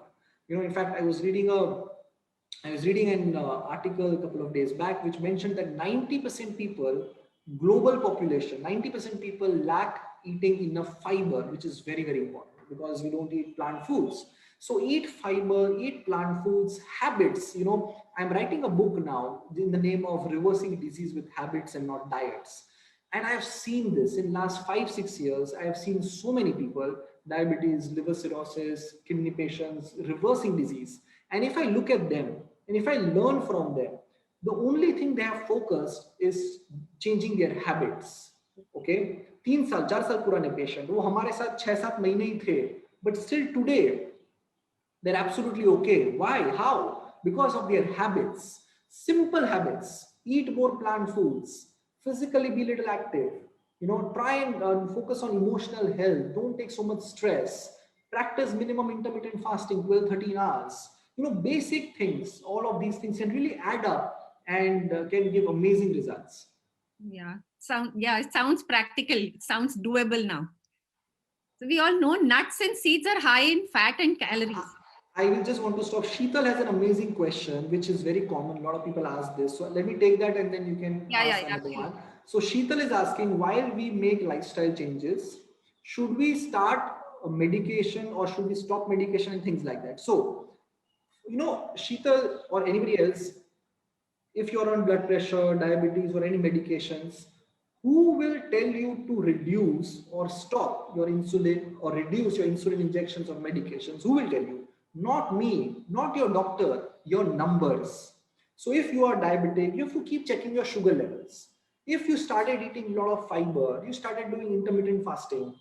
S4: In fact, I was reading an article a couple of days back which mentioned that 90% people, global population, 90% people lack eating enough fiber, which is very, very important because we don't eat plant foods. So eat fiber, eat plant foods, habits. I'm writing a book now in the name of Reversing Disease with Habits and Not Diets. And I have seen this in last 5-6 years. I have seen so many people, diabetes, liver cirrhosis, kidney patients, reversing disease. And if I look at them and if I learn from them, the only thing they have focused is changing their habits. Okay, 3 साल 4 साल पुराने patient वो हमारे साथ 6-7 महीने ही थे, but still today they're absolutely okay. Why? How? Because of their habits. Simple habits. Eat more plant foods. Physically be a little active. Try and focus on emotional health. Don't take so much stress. Practice minimum intermittent fasting, 12-13 hours. Basic things. All of these things can really add up and can give amazing results.
S2: Yeah, it sounds practical. It sounds doable now. So we all know nuts and seeds are high in fat and calories.
S4: I will just want to stop. Sheetal has an amazing question, which is very common. A lot of people ask this. So let me take that and then you can ask another one. So Sheetal is asking, while we make lifestyle changes, should we start a medication or should we stop medication and things like that? So, Sheetal or anybody else, if you're on blood pressure, diabetes or any medications, who will tell you to reduce or stop your insulin or reduce your insulin injections or medications? Who will tell you? Not me, not your doctor, your numbers. So if you are diabetic, you have to keep checking your sugar levels. If you started eating a lot of fiber, you started doing intermittent fasting,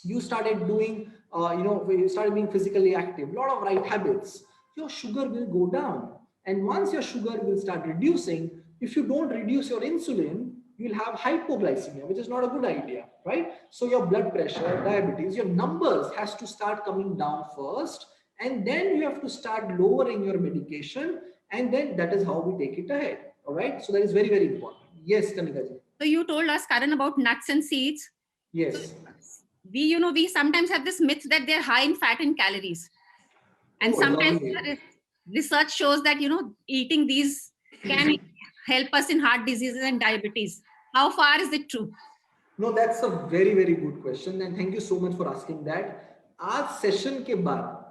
S4: you started doing, you started being physically active, a lot of right habits, your sugar will go down. And once your sugar will start reducing, if you don't reduce your insulin, you'll have hypoglycemia, which is not a good idea, right? So your blood pressure, diabetes, your numbers has to start coming down first, and then you have to start lowering your medication, and then that is how we take it ahead. All right. So that is very, very important. Yes, Kanika ji.
S2: So you told us, Karan, about nuts and seeds.
S4: Yes.
S2: We sometimes have this myth that they're high in fat and calories. And sometimes research shows that, eating these can help us in heart diseases and diabetes. How far is it true?
S4: No, that's a very, very good question. And thank you so much for asking that. आज session के बाद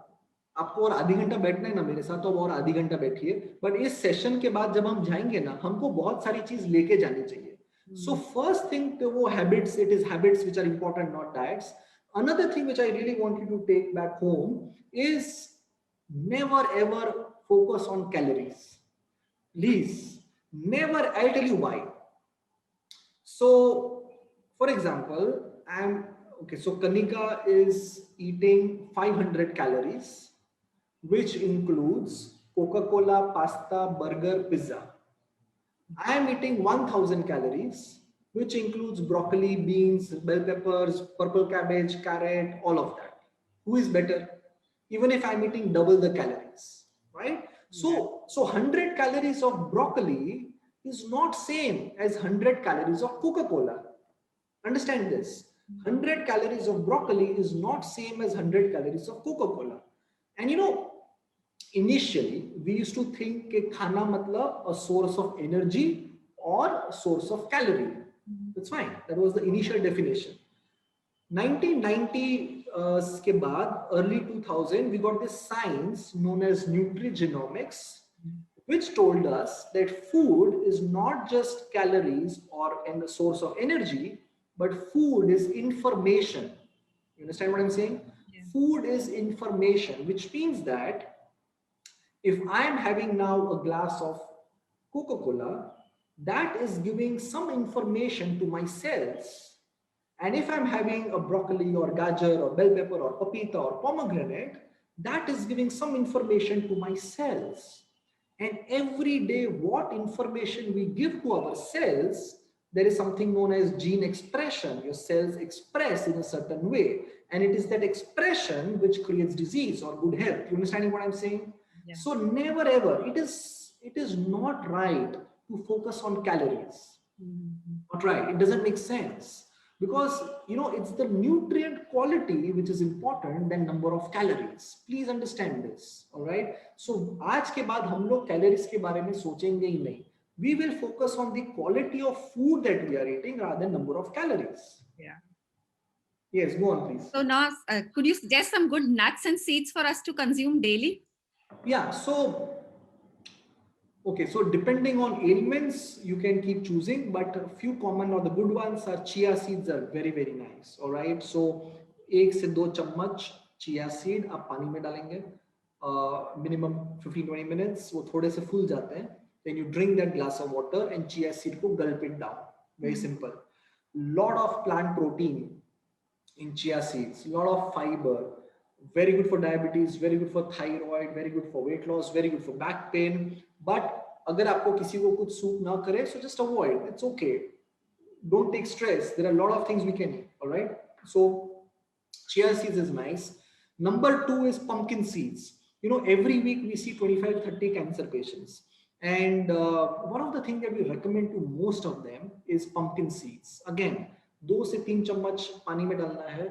S4: आपको और आधी घंटा बैठना है ना मेरे साथ, तो और आधी घंटा बैठिए, बट इस सेशन के बाद जब हम जाएंगे ना, हमको बहुत सारी चीज लेके जानी चाहिए. So first thing, वो habits, it is habits which are important, not diets. Another thing which I really want you to take back home is never ever focus on calories. Please, never. I'll tell you why. So, for example, so Kanika is eating 500 calories, which includes Coca-Cola, pasta, burger, pizza. I am eating 1000 calories, which includes broccoli, beans, bell peppers, purple cabbage, carrot, all of that. Who is better? Even if I'm eating double the calories, right? So 100 calories of broccoli is not same as 100 calories of Coca-Cola. Understand this. 100 calories of broccoli is not same as 100 calories of Coca-Cola. And initially we used to think that khana matlab a source of energy or a source of calorie. That's fine. That was the initial definition. 1990 के बाद, early 2000, we got this science known as Nutrigenomics, which told us that food is not just calories or a source of energy, but food is information. You understand what I'm saying? Yeah. Food is information, which means that if I'm having now a glass of Coca-Cola, that is giving some information to my cells. And if I'm having a broccoli or gajar or bell pepper or papita or pomegranate, that is giving some information to my cells. And every day, what information we give to our cells, there is something known as gene expression. Your cells express in a certain way. And it is that expression which creates disease or good health. You understanding what I'm saying? Yeah. So never ever, it is not right to focus on calories. Not right. It doesn't make sense. Because it's the nutrient quality which is important than number of calories. Please understand this. All right. So आज के बाद हम लोग calories के बारे में सोचेंगे ही नहीं. We will focus on the quality of food that we are eating rather than number of calories. Yeah. Yes, go on, please.
S2: So now, could you suggest some good nuts and seeds for us to consume daily?
S4: Yeah. Okay, so depending on ailments, you can keep choosing, but a few common or the good ones are chia seeds are very, very nice. All right. So 1 से 2 चम्मच chia seed आप पानी में डालेंगे, minimum 15-20 minutes, वो थोड़े से फूल जाते हैं. Then you drink that glass of water and chia seed को gulp it down. Very simple. Lot of plant protein in chia seeds, lot of fiber, very good for diabetes, very good for thyroid, very good for weight loss, very good for back pain. But अगर आपको किसी को कुछ suit ना करे, so just avoid. It's okay. Don't take stress. There are a lot of things we can eat. All right. So chia seeds is nice. Number 2 is pumpkin seeds. Every week we see 25-30 cancer patients. And one of the things that we recommend to most of them is pumpkin seeds. Again, 2 से 3 चम्मच पानी में डालना है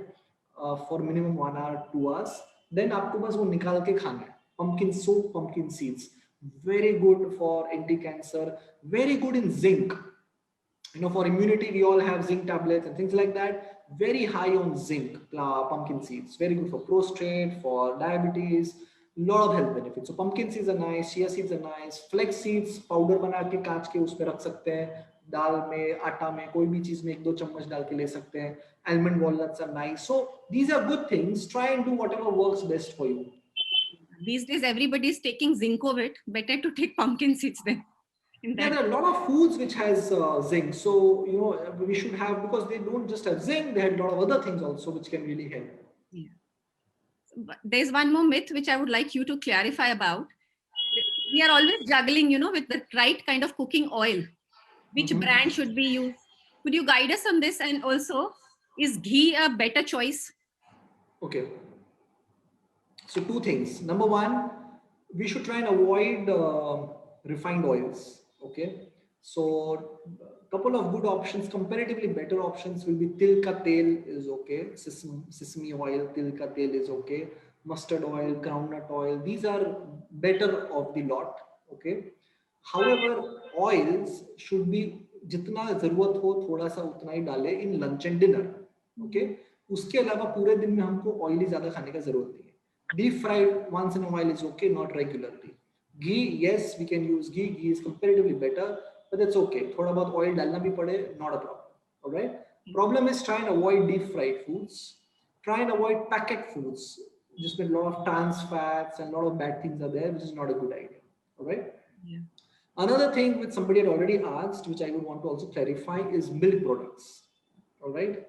S4: for minimum 1 hour, 2 hours. Then आपको बस वो निकाल के खाना है. Pumpkin soup, pumpkin seeds. Very good for anti-cancer. Very good in zinc. For immunity, we all have zinc tablets and things like that. Very high on zinc, pumpkin seeds. Very good for prostate, for diabetes. Lot of health benefits. So pumpkin seeds are nice, chia seeds are nice, flex seeds powder बना के काट के उसमें रख सकते हैं, दाल में, आटा में, कोई भी चीज में 1-2 चम्मच डाल के ले सकते हैं. Almond walnuts are nice. So these are good things. Try and do whatever works best for you.
S2: These days everybody is taking Zincovit. Better to take pumpkin seeds then.
S4: Yeah, there are a lot of foods which has zinc. So, you know, we should have, because they don't just have zinc, they have a lot of other things also which can really help.
S2: Yeah. But there's one more myth which I would like you to clarify about. We are always juggling, you know, with the right kind of cooking oil. Which brand should be used? Could you guide us on this? And also, is ghee a better choice?
S4: Okay. So two things. Number one, we should try and avoid refined oils. Okay. So a couple of good options, comparatively better options will be til ka tel is okay. Sesame oil, til ka tel is okay. Mustard oil, groundnut oil. These are better of the lot. Okay. However, oils should be जितना जरूरत हो थोड़ा सा उतना ही डाले इन lunch and dinner. Okay. उसके अलावा पूरे दिन में हमको ऑयली ज्यादा खाने का जरूरत नहीं है. Deep fried once in a while is okay, not regularly. Ghee, yes, we can use ghee. Ghee is comparatively better, but that's okay. थोड़ा बहुत oil डालना भी पड़े, not a problem. All right. Problem is try and avoid deep fried foods. Try and avoid packet foods. Just with a lot of trans fats and a lot of bad things are there, which is not a good idea. All right.
S2: Yeah.
S4: Another thing which somebody had already asked, which I would want to also clarify, is milk products. All right.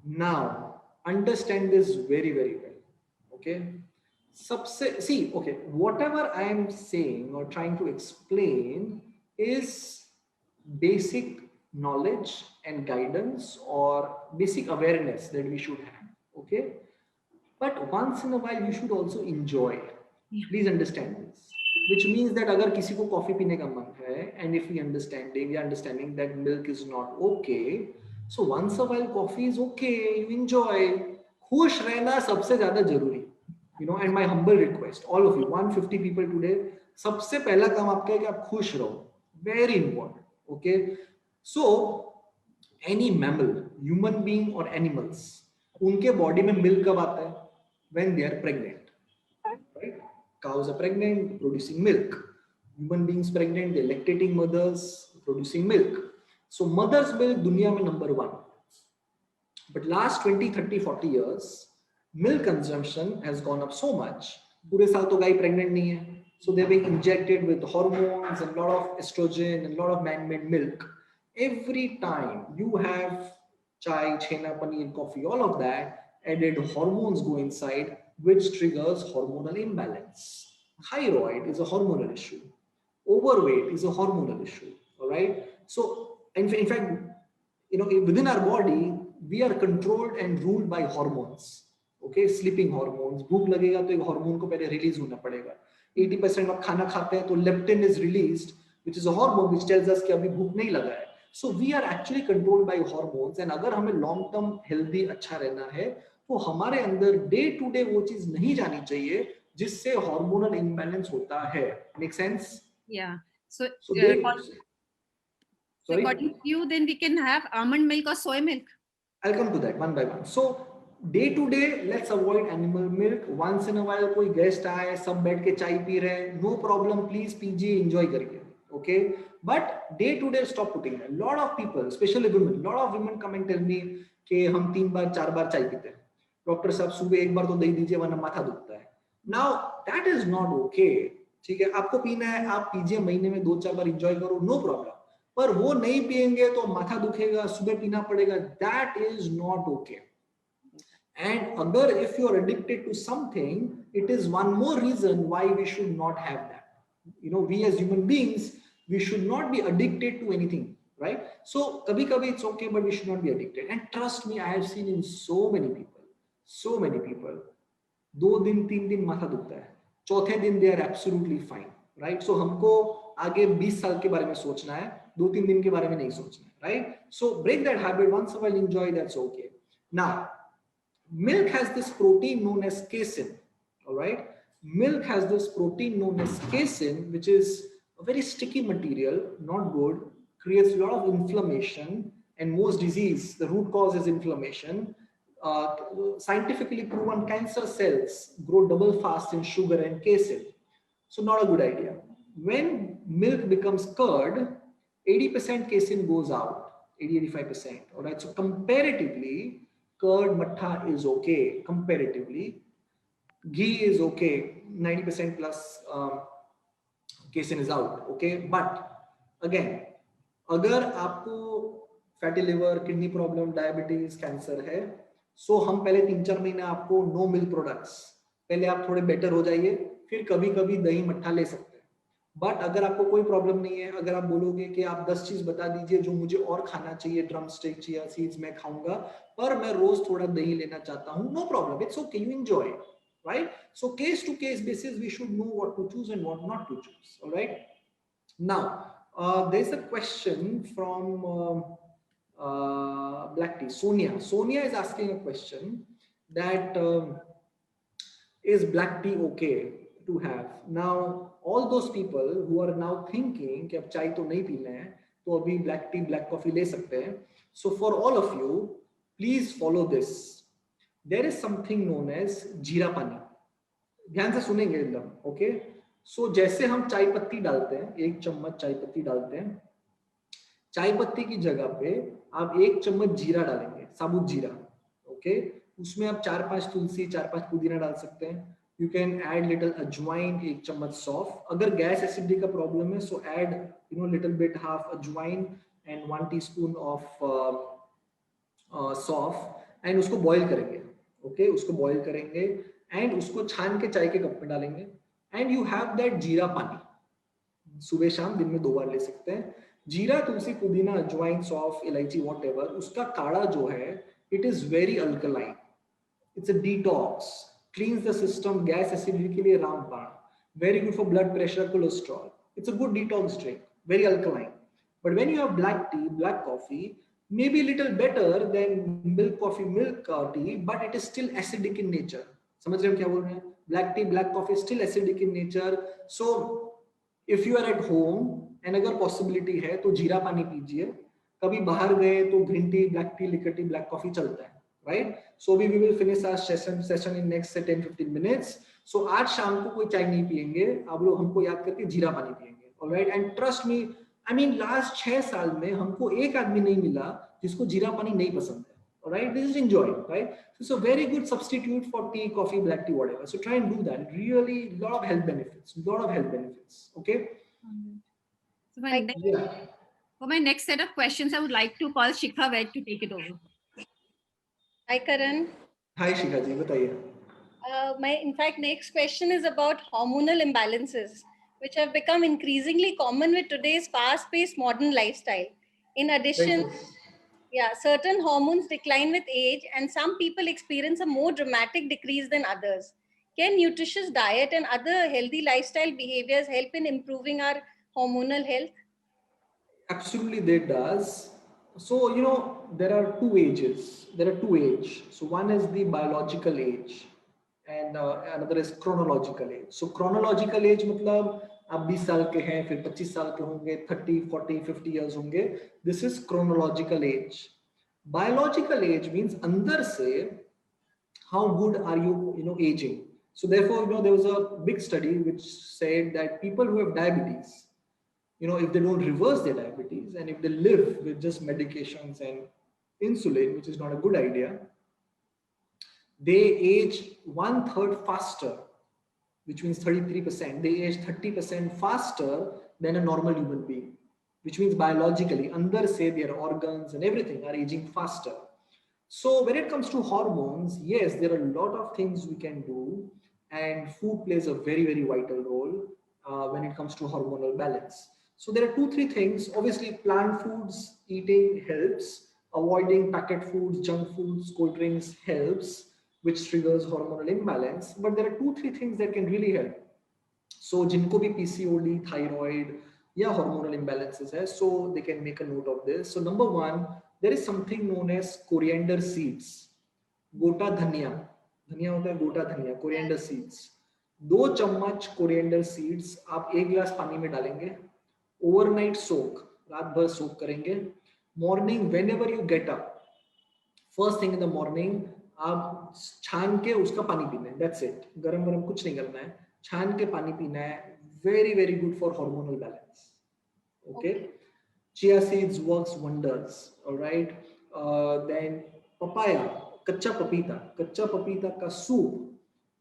S4: Now, understand this very, very well. Okay. See, okay, whatever I am saying or trying to explain is basic knowledge and guidance or basic awareness that we should have. Okay. But once in a while, you should also enjoy. Please understand this. Which means that अगर किसी को coffee पीने का मन है, and if we are understanding that milk is not okay, so once a while coffee is okay, you enjoy. खुश रहना सबसे ज़्यादा जरूरी. You know, and my humble request, all of you, 150 people today, सबसे पहला काम आपका है कि आप खुश रहो. Very important. Okay. So any mammal, human being or animals, उनके बॉडी में मिल्क कब आता है? When they are pregnant. Right? Cows are pregnant, producing milk. Human beings pregnant, they're lactating mothers, producing milk. So mother's milk दुनिया में number 1. But last 20, 30, 40 years, milk consumption has gone up so much. पूरे साल तो गाय pregnant नहीं है. So they're being injected with hormones and a lot of estrogen and a lot of man-made milk. Every time you have chai, chhena, paneer, coffee, all of that, added hormones go inside, which triggers hormonal imbalance. Thyroid is a hormonal issue. Overweight is a hormonal issue. All right. So in fact, you know, within our body, we are controlled and ruled by hormones. Okay, sleeping hormones. भूख लगेगा तो एक hormone को पहले release होना पड़ेगा. 80% of खाना खाते हैं तो leptin is released, which is a hormone which tells us कि अभी भूख नहीं लगा है. So we are actually controlled by hormones, and अगर हमें long term healthy अच्छा रहना है तो हमारे अंदर day to day वो चीज नहीं जानी चाहिए जिससे hormonal imbalance होता है. Make sense?
S2: Yeah. So
S4: sorry?
S2: According to you, then we can have almond milk or soy milk.
S4: I'll come to that one by one. So day to day, let's avoid animal milk. Once in a while, कोई guest आए, सब बैठ के चाय P रहे हैं, no problem. Please पीजिए, enjoy करिए. Okay, but day to day, stop putting that. Lot of people, especially women, lot of women come and tell me कि हम 3 बार 4 बार चाय पीते हैं. डॉक्टर साहब सुबह एक बार तो दही दीजिए वरना माथा दुखता है. Now that is not okay. ठीक है, आपको पीना है, आप पीजिए, महीने में 2-4 बार enjoy करो, no problem. पर वो नहीं पिएंगे तो माथा दुखेगा, सुबह पीना पड़ेगा. That is not okay. And अगर if you are addicted to something, it is one more reason why we should not have that. You know, we as human beings, we should not be addicted to anything, right? So kabhi it's okay, but we should not be addicted. And trust me, I have seen in so many people, 2 दिन 3 दिन माथा दुखता है, चौथे दिन they are absolutely fine, right? So हमको आगे 20 साल के बारे में सोचना है, 2-3 दिन के बारे में नहीं सोचना है, right? So break that habit. Once in a while enjoy, that's okay. Now milk has this protein known as casein. All right, milk has this protein known as casein, which is a very sticky material, not good, creates a lot of inflammation, and most disease, the root cause is inflammation. Scientifically proven cancer cells grow double fast in sugar and casein. So not a good idea. When milk becomes curd, 80% casein goes out, 80-85%. All right, so comparatively, curd mattha is okay. Comparatively, ghee is okay. 90% plus casein is out. Okay, but again अगर आपको fatty liver, kidney problem, diabetes, cancer है, सो हम पहले 3-4 महीने आपको no milk products, पहले आप थोड़े बेटर हो जाइए, फिर कभी कभी दही मट्ठा ले सकते हैं। बट अगर आपको कोई प्रॉब्लम नहीं है, अगर आप बोलोगे कि आप 10 चीज बता दीजिए जो मुझे और खाना चाहिए, ड्रमस्टिक, चिया सीड्स मैं खाऊंगा, पर मैं रोज थोड़ा दही लेना चाहता हूँ, no problem, it's okay, you enjoy, right? So case to case basis we should know what to choose and what not to choose. All right, now there's a question from black tea. Sonia is asking a question that is black tea okay to have? Now all those people who are now thinking कि अब चाय तो नहीं पीना है, तो अभी black tea, black coffee ले सकते हैं. So for all of you, please follow this. There is something known as जीरा पानी. ध्यान से सुनेंगे एकदम, ओके? सो जैसे हम चाय पत्ती डालते हैं, 1 चम्मच चाय पत्ती डालते हैं, चाय पत्ती की जगह पे आप 1 चम्मच जीरा डालेंगे, साबुत जीरा, ओके? उसमें आप 4-5 तुलसी, 4-5 पुदीना डाल सकते हैं. यू कैन ऐड लिटिल अजवाइन, 1 चम्मच सौंफ. अगर गैस एसिडिटी का प्रॉब्लम है, सो ऐड लिटिल बिट, हाफ अजवाइन एंड 1 टीस्पून ऑफ सौंफ, एंड उसको बॉईल करेंगे, ओके? उसको बॉईल करेंगे एंड उसको छान के चाय के कप में डालेंगे, एंड यू हैव दैट जीरा पानी. सुबह शाम दिन में 2 बार ले सकते हैं. जीरा, तुलसी, पुदीना, अजवाइन, सौंफ, इलायची, व्हाटएवर, उसका काढ़ा जो है, it is very alkaline. It's a detox, cleans the system, gas acidity के लिए रामबाण, very good for blood pressure, cholesterol. It's a good detox drink, very alkaline. But when you have black T, black coffee, maybe a little better than milk coffee, milk tea, but it is still acidic in nature. समझ रहे हो क्या बोल रहे हैं? Black tea, black coffee still acidic in nature. So if you are at home and अगर possibility है तो जीरा पानी पीजिए. कभी बाहर गए तो green tea, black T, liquor T, black coffee चलता है, right? So we will finish our session in next 10-15 minutes. So आज शाम को कोई चाय नहीं पियेंगे, आप लोग हमको याद करके जीरा पानी पियेंगे, alright? And trust me, I mean last 6 साल में हमको एक आदमी नहीं मिला जिसको जीरा पानी नहीं पसंद है. Alright, this is enjoy, right? So it's a very good substitute for tea, coffee, black tea, whatever. So try and do that. Really, lot of health benefits. Okay.
S2: So for my next set of questions, I would like to call Shikha Ved to take it over.
S1: Hi, Karan.
S4: Hi, Shikha ji, बताइए.
S1: My in fact next question is about hormonal imbalances, which have become increasingly common with today's fast-paced modern lifestyle. In addition, certain hormones decline with age, and some people experience a more dramatic decrease than others. Can nutritious diet and other healthy lifestyle behaviors help in improving our hormonal health?
S4: Absolutely, that does. So, there are 2 ages. There are 2 ages. So one is the biological age and another is chronological age. So chronological age मतलब आप 20 साल के हैं, फिर 25 साल के होंगे, 30, 40, 50 years होंगे. This is chronological age. Biological age means अंदर से how good are you, aging. So therefore, there was a big study which said that people who have diabetes, if they don't reverse their diabetes and if they live with just medications and insulin, which is not a good idea, they age 1/3 faster, which means 33%. They age 30% faster than a normal human being, which means biologically, under say their organs and everything are aging faster. So when it comes to hormones, yes, there are a lot of things we can do, and food plays a very, very vital role when it comes to hormonal balance. So there are 2-3 things. Obviously, plant foods eating helps. Avoiding packet foods, junk foods, cold drinks helps, which triggers hormonal imbalance. But there are 2-3 things that can really help. So जिनको भी PCOD, thyroid, या hormonal imbalances है, so they can make a note of this. So number 1, there is something known as coriander seeds. गोटा धनिया, धनिया होता है गोटा धनिया, coriander seeds. 2 चम्मच coriander seeds आप 1 गिलास पानी में डालेंगे. Overnight soak, रात भर soak करेंगे. Morning, whenever you get up, first thing in the morning, आप छान के उसका पानी पीना है. That's it. गरम गरम कुछ नहीं करना है, छान के पानी पीना है. Very, very good for hormonal balance. Okay. Chia seeds works wonders. All right. Then papaya, कच्चा पपीता का soup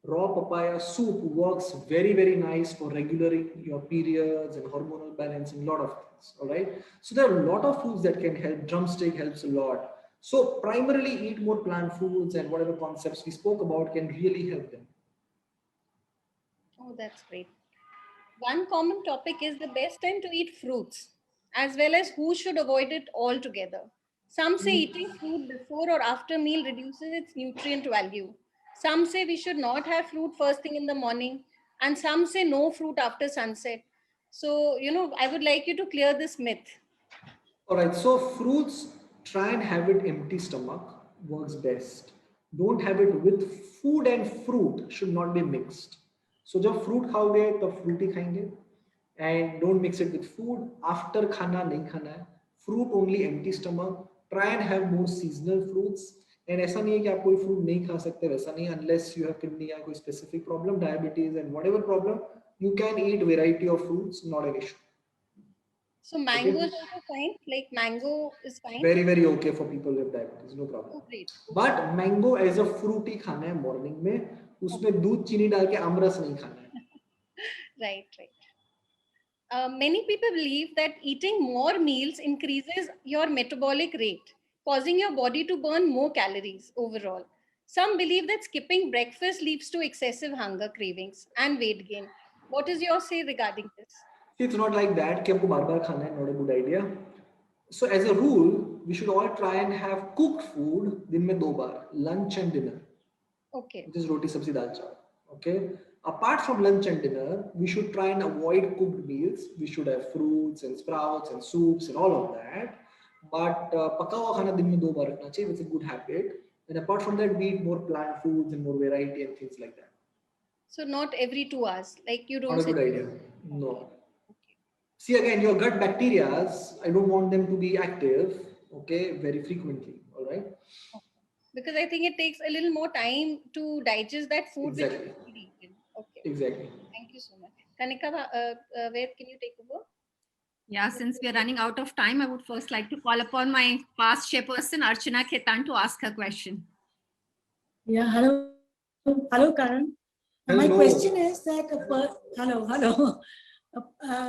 S4: Raw papaya soup works very, very nice for regulating your periods and hormonal balance and a lot of things. All right. So there are a lot of foods that can help. Drumstick helps a lot. So primarily eat more plant foods, and whatever concepts we spoke about can really help them.
S1: Oh, that's great. One common topic is the best time to eat fruits, as well as who should avoid it altogether. Some say eating fruit before or after meal reduces its nutrient value. Some say we should not have fruit first thing in the morning, and some say no fruit after sunset. So, I would like you to clear this myth.
S4: All right, so fruits, try and have it empty stomach, works best. Don't have it with food, and fruit should not be mixed. So जब fruit खाओगे तो fruity खाएंगे, and don't mix it with food. After खाना नहीं खाना है. Fruit only empty stomach. Try and have more seasonal fruits. And ऐसा नहीं है कि आप कोई fruit नहीं खा सकते, वैसा नहीं, unless you have kidney या कोई specific problem, diabetes and whatever problem, you can eat variety of fruits, not an issue.
S1: So, mango is also fine. Like mango is fine.
S4: Very, very okay for people with diabetes, no problem.
S1: Oh, great.
S4: But mango as a fruit ही खाना है morning में, उसमें दूध चीनी डाल के आमरस नहीं खाना है.
S1: Right, right. Many people believe that eating more meals increases your metabolic rate, causing your body to burn more calories overall. Some believe that skipping breakfast leads to excessive hunger cravings and weight gain. What is your say regarding this?
S4: It's not like that कि हमको बार-बार खाना है, not a good idea. So as a rule, we should all try and have cooked food दिन में 2 बार, lunch and dinner.
S1: Okay.
S4: Which is roti, sabzi, dal, chawal. Okay. Apart from lunch and dinner, we should try and avoid cooked meals. We should have fruits and sprouts and soups and all of that. But पका हुआ खाना दिन में 2 बार रखना चाहिए. It's a good habit. And apart from that, we eat more plant foods and more variety and things like that.
S1: So not every 2 hours, like you don't.
S4: Not a good idea. No. See, again, your gut bacteria, I don't want them to be active, okay, very frequently. All right.
S1: Because I think it takes a little more time to digest that food.
S4: Exactly.
S1: Which is eaten. Okay.
S4: Exactly.
S1: Thank you so much. Kanika, where can you take over?
S2: Yeah, since we are running out of time, I would first like to call upon my past chairperson, Archana Khetan, to ask her question.
S5: Yeah, hello, Karan.
S4: Hello.
S5: My question is that hello.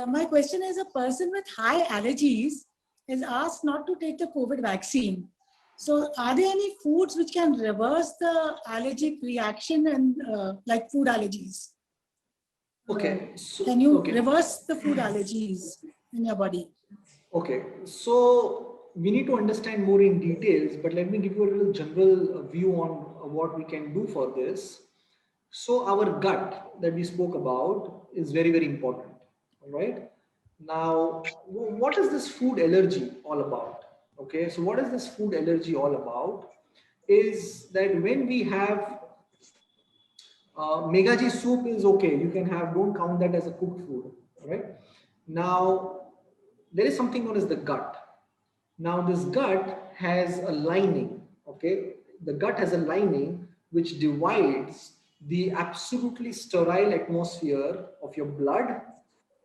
S5: My question is, a person with high allergies is asked not to take the COVID vaccine. So, are there any foods which can reverse the allergic reaction and like food allergies?
S4: Okay. So,
S5: can you reverse the food allergies in your body?
S4: Okay. So we need to understand more in details, but let me give you a little general view on what we can do for this. So our gut that we spoke about is very, very important. All right. Now, what is this food allergy all about? Okay. So what is this food allergy all about? Is that when we have Megaji soup is okay. You can have, don't count that as a cooked food. All right. Now, there is something known as the gut. Now, this gut has a lining. Okay. The gut has a lining which divides the absolutely sterile atmosphere of your blood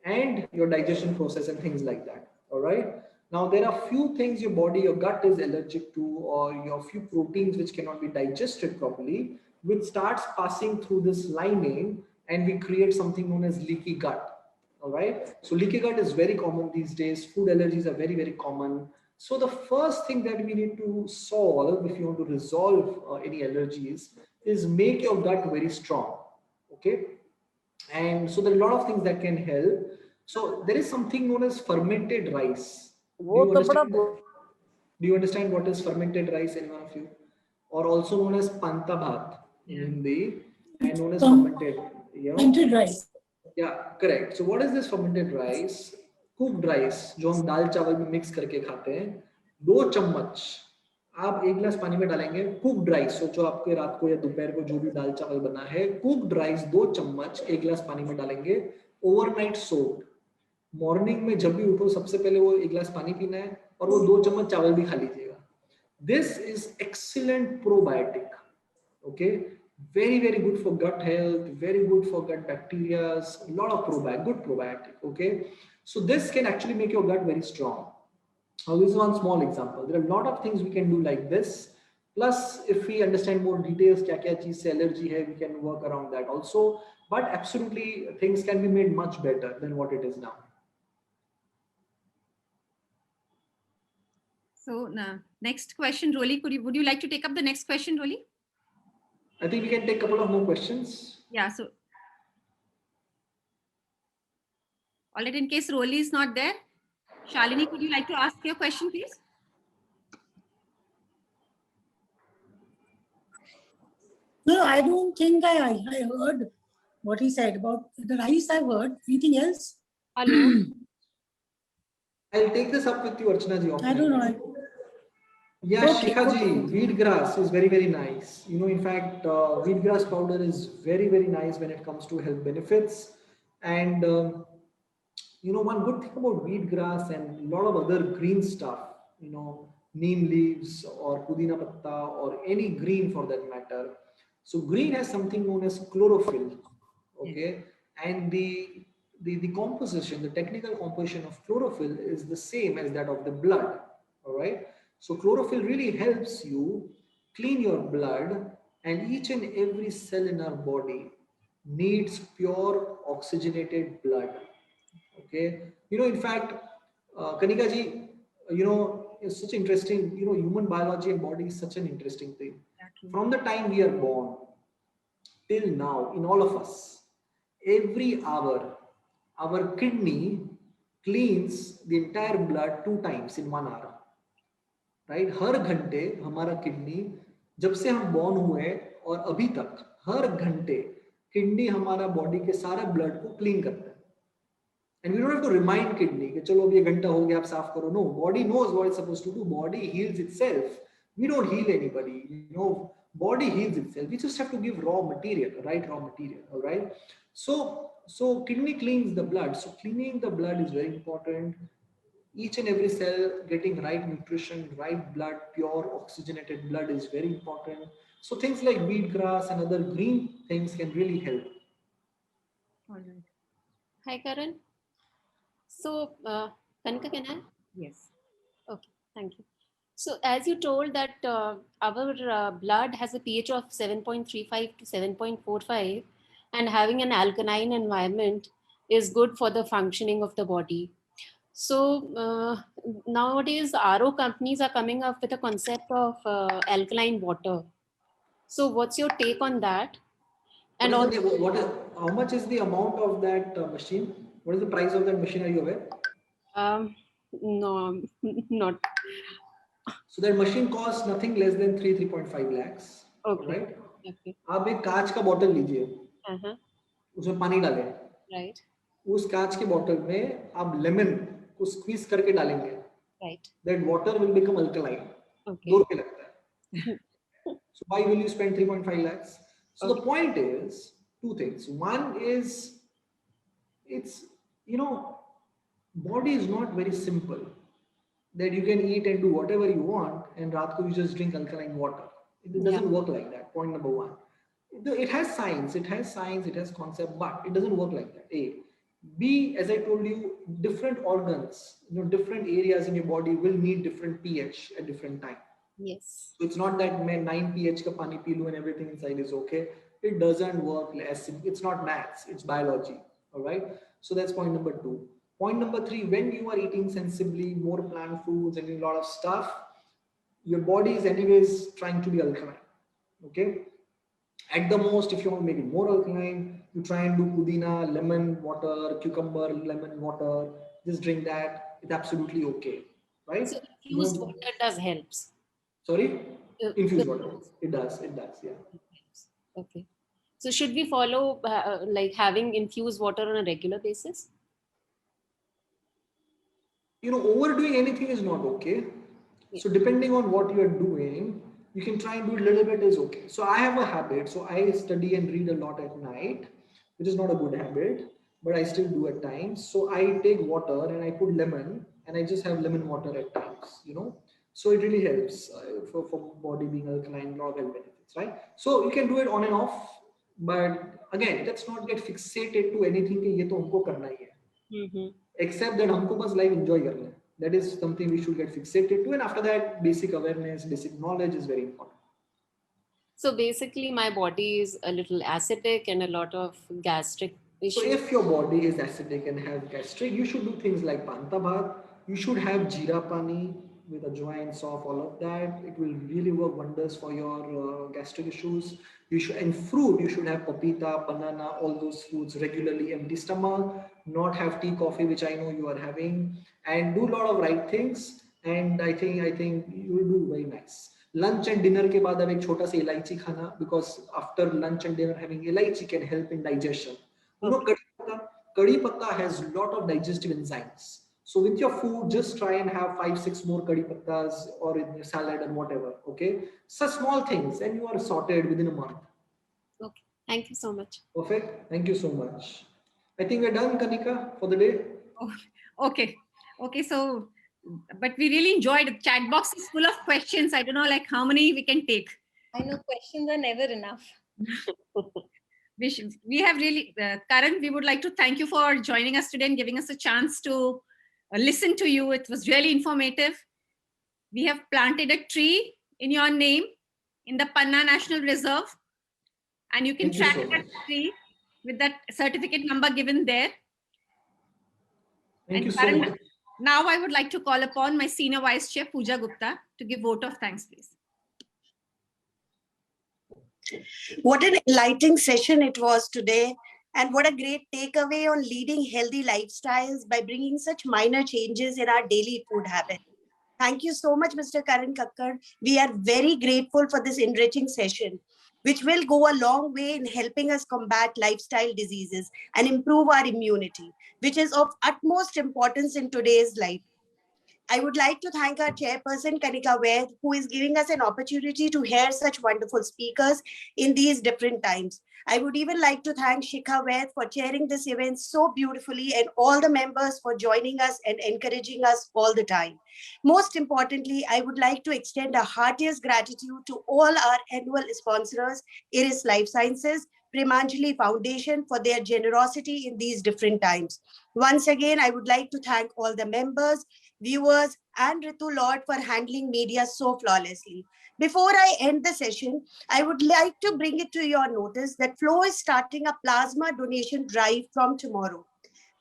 S4: and your digestion process and things like that. All right. Now, there are few things your body, your gut is allergic to, or your few proteins which cannot be digested properly, which starts passing through this lining, and we create something known as leaky gut. All right. So leaky gut is very common these days. Food allergies are very, very common. So the first thing that we need to solve if you want to resolve any allergies is make your gut very strong. Okay. And so there are a lot of things that can help. So there is something known as fermented rice. Do you understand what is fermented rice, any one of you? Or also known as panta bhat in Hindi and known as fermented.
S5: Fermented rice.
S4: Yeah, correct. So what is this fermented rice? Cooked rice, जो हम दाल चावल में mix करके खाते हैं, 2 चम्मच आप 1 गिलास पानी में डालेंगे. कुक्ड राइस, सोचो आपके रात को या दोपहर को जो भी दाल चावल बना है, कुक्ड राइस 2 चम्मच 1 गिलास पानी में डालेंगे, ओवरनाइट सोक्ड. मॉर्निंग में जब भी उठो सबसे पहले वो 1 गिलास पानी पीना है और वो 2 चम्मच चावल भी खा लीजिएगा. This is excellent probiotic. Okay, very, very good for gut health, very good for gut bacteria, a lot of good probiotic. Okay, so this can actually make your gut very strong. Now, this is one small example. There are a lot of things we can do like this. Plus, if we understand more details, kya cheez se allergy hai, we can work around that also. But absolutely, things can be made much better than what it is now.
S2: So next question, Rolly, would you like to take up the next question, Rolly?
S4: I think we can take a couple of more questions.
S2: Yeah, so all right, in case Rolly is not there, Shalini, could you like to ask your question, please?
S5: No, I don't think I heard what he said about the rice. I've heard. Anything else?
S2: Hello.
S4: I'll take this up with you, Archana ji.
S5: I don't know.
S4: Yeah,
S5: Okay,
S4: Shikha ji,
S5: okay.
S4: wheatgrass is very, very nice. In fact, wheatgrass powder is very, very nice when it comes to health benefits. And, one good thing about wheatgrass and a lot of other green stuff, neem leaves or pudina patta or any green for that matter. So green has something known as chlorophyll, okay? And the composition, the technical composition of chlorophyll is the same as that of the blood, all right? So chlorophyll really helps you clean your blood, and each and every cell in our body needs pure oxygenated blood. Okay, in fact, Kanika ji, it's such interesting. Human biology and body is such an interesting thing. From the time we are born till now, in all of us, every hour, our kidney cleans the entire blood 2 times in 1 hour. Right हर घंटे हमारा kidney जब से हम born हुए और अभी तक हर घंटे किडनी हमारा बॉडी के सारा ब्लड को क्लीन करता है and we don't have to remind kidney कि चलो अब ये घंटा हो गया आप साफ करो nobody knows what it's supposed to do body heals itself we don't heal anybody body heals itself we just have to give raw material all right so kidney cleans the blood so cleaning the blood is very important each and every cell getting right nutrition, right blood, pure oxygenated blood is very important. So things like wheatgrass and other green things can really help.
S6: All right. Hi, Karan. So, Kanika, can I?
S2: Yes.
S6: Okay, thank you. So, as you told that our blood has a pH of 7.35 to 7.45, and having an alkaline environment is good for the functioning of the body. So nowadays RO companies are coming up with a concept of alkaline water. So what's your take on that? And
S4: how much is the amount of that machine? What is the price of that machine? Are you aware?
S6: No, not.
S4: So that machine costs nothing less than 3.5 lakhs.
S6: Okay.
S4: Right?
S6: Okay.
S4: आप एक कांच का bottle लीजिए, उसमें पानी डालें.
S6: Right.
S4: उस कांच के बॉटल में आप लेमन को स्क्वीज करके डालेंगे.
S6: Right.
S4: That water will become alkaline.
S6: Okay.
S4: 2 रुपए लगता है. So why will you spend 3.5 lakhs? So the point is 2 things. One is it's body is not very simple that you can eat and do whatever you want and raat ko you just drink alkaline water. It doesn't work like that. Point number 1. It has science, it has concept, but it doesn't work like that. A. B, as I told you, different organs, different areas in your body will need different pH at different time.
S6: Yes.
S4: So it's not that 9 pH ka pani pee lu and everything inside is okay. It doesn't work as it's not maths, it's biology. All right. So that's point number 2. Point number 3, when you are eating sensibly, more plant foods and a lot of stuff, your body is anyways trying to be alkaline. Okay. At the most, if you want to make it more alkaline, you try and do pudina, lemon water, cucumber, lemon water. Just drink that. It's absolutely okay, right?
S6: So infused water does helps.
S4: Sorry? Infused water. It does, yeah.
S6: Okay. So should we follow like having infused water on a regular basis?
S4: Overdoing anything is not okay. So depending on what you are doing, you can try and do a little bit is okay. So I have a habit. So I study and read a lot at night, which is not a good habit, but I still do at times. So I take water and I put lemon and I just have lemon water at times, So it really helps for body being alkaline, lot of health benefits, right? So you can do it on and off, but again, let's not get fixated to anything कि ये तो हमको करना ही है. Except that हमको बस life enjoy करना है. That is something we should get fixated to, and after that, basic awareness, basic knowledge is very important.
S6: So basically my body is a little acidic and a lot of gastric issues.
S4: So if your body is acidic and have gastric, you should do things like panta bhat. You should have jeera pani with ajwain, sof, all of that. It will really work wonders for your gastric issues. You should, and fruit, you should have papita, banana, all those fruits regularly, empty stomach, not have tea, coffee, which I know you are having, and do a lot of right things. And I think you will do very nice. Lunch and dinner के बाद अब एक छोटा सा इलायची खाना, because after lunch and dinner having इलायची can help in digestion. You know, curry patta has a lot of digestive enzymes. So with your food, just try and have 5-6 more curry pattas or in your salad and whatever. Okay, such small things, and you are sorted within a month.
S6: Okay, thank you so much.
S4: Perfect. Thank you so much. I think we're done, Kanika, for the day.
S2: Oh, okay. So, but we really enjoyed it. Chat box is full of questions. I don't know, like how many we can take.
S1: I know questions are never enough.
S2: We have really, Karan, we would like to thank you for joining us today and giving us a chance to listen to you. It was really informative. We have planted a tree in your name in the Panna National Reserve, and you can track that tree with that certificate number given there.
S4: Thank you so much.
S2: Now I would like to call upon my Senior Vice Chair, Pooja Gupta, to give vote of thanks, please.
S7: What an enlightening session it was today, and what a great takeaway on leading healthy lifestyles by bringing such minor changes in our daily food habits. Thank you so much, Mr. Karan Kakkad. We are very grateful for this enriching session, which will go a long way in helping us combat lifestyle diseases and improve our immunity, which is of utmost importance in today's life. I would like to thank our chairperson, Kanika Vaid, who is giving us an opportunity to hear such wonderful speakers in these different times. I would even like to thank Shikha Vaid for chairing this event so beautifully, and all the members for joining us and encouraging us all the time. Most importantly, I would like to extend our heartiest gratitude to all our annual sponsors, Iris Life Sciences, Premanjali Foundation, for their generosity in these different times. Once again, I would like to thank all the members, viewers, and Ritu Lord for handling media so flawlessly. Before I end the session, I would like to bring it to your notice that Flow is starting a plasma donation drive from tomorrow.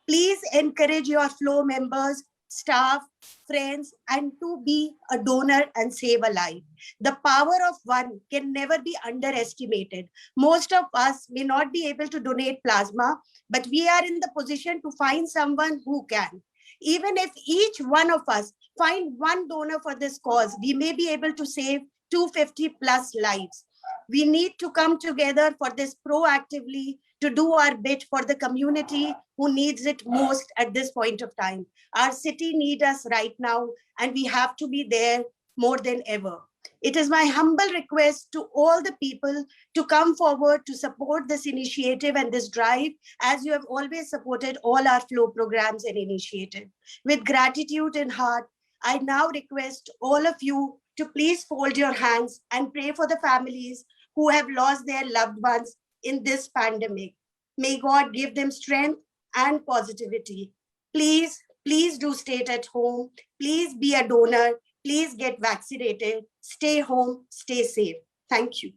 S7: Please encourage your Flow members, staff, friends, and to be a donor and save a life. The power of one can never be underestimated. Most of us may not be able to donate plasma, but we are in the position to find someone who can. Even if each one of us find one donor for this cause, we may be able to save 250 plus lives. We need to come together for this proactively to do our bit for the community who needs it most at this point of time. Our city needs us right now, and we have to be there more than ever. It is my humble request to all the people to come forward to support this initiative and this drive, as you have always supported all our Flow programs and initiatives. With gratitude in heart, I now request all of you to please fold your hands and pray for the families who have lost their loved ones in this pandemic. May God give them strength and positivity. Please do stay at home. Please be a donor. Please get vaccinated. Stay home. Stay safe. Thank you.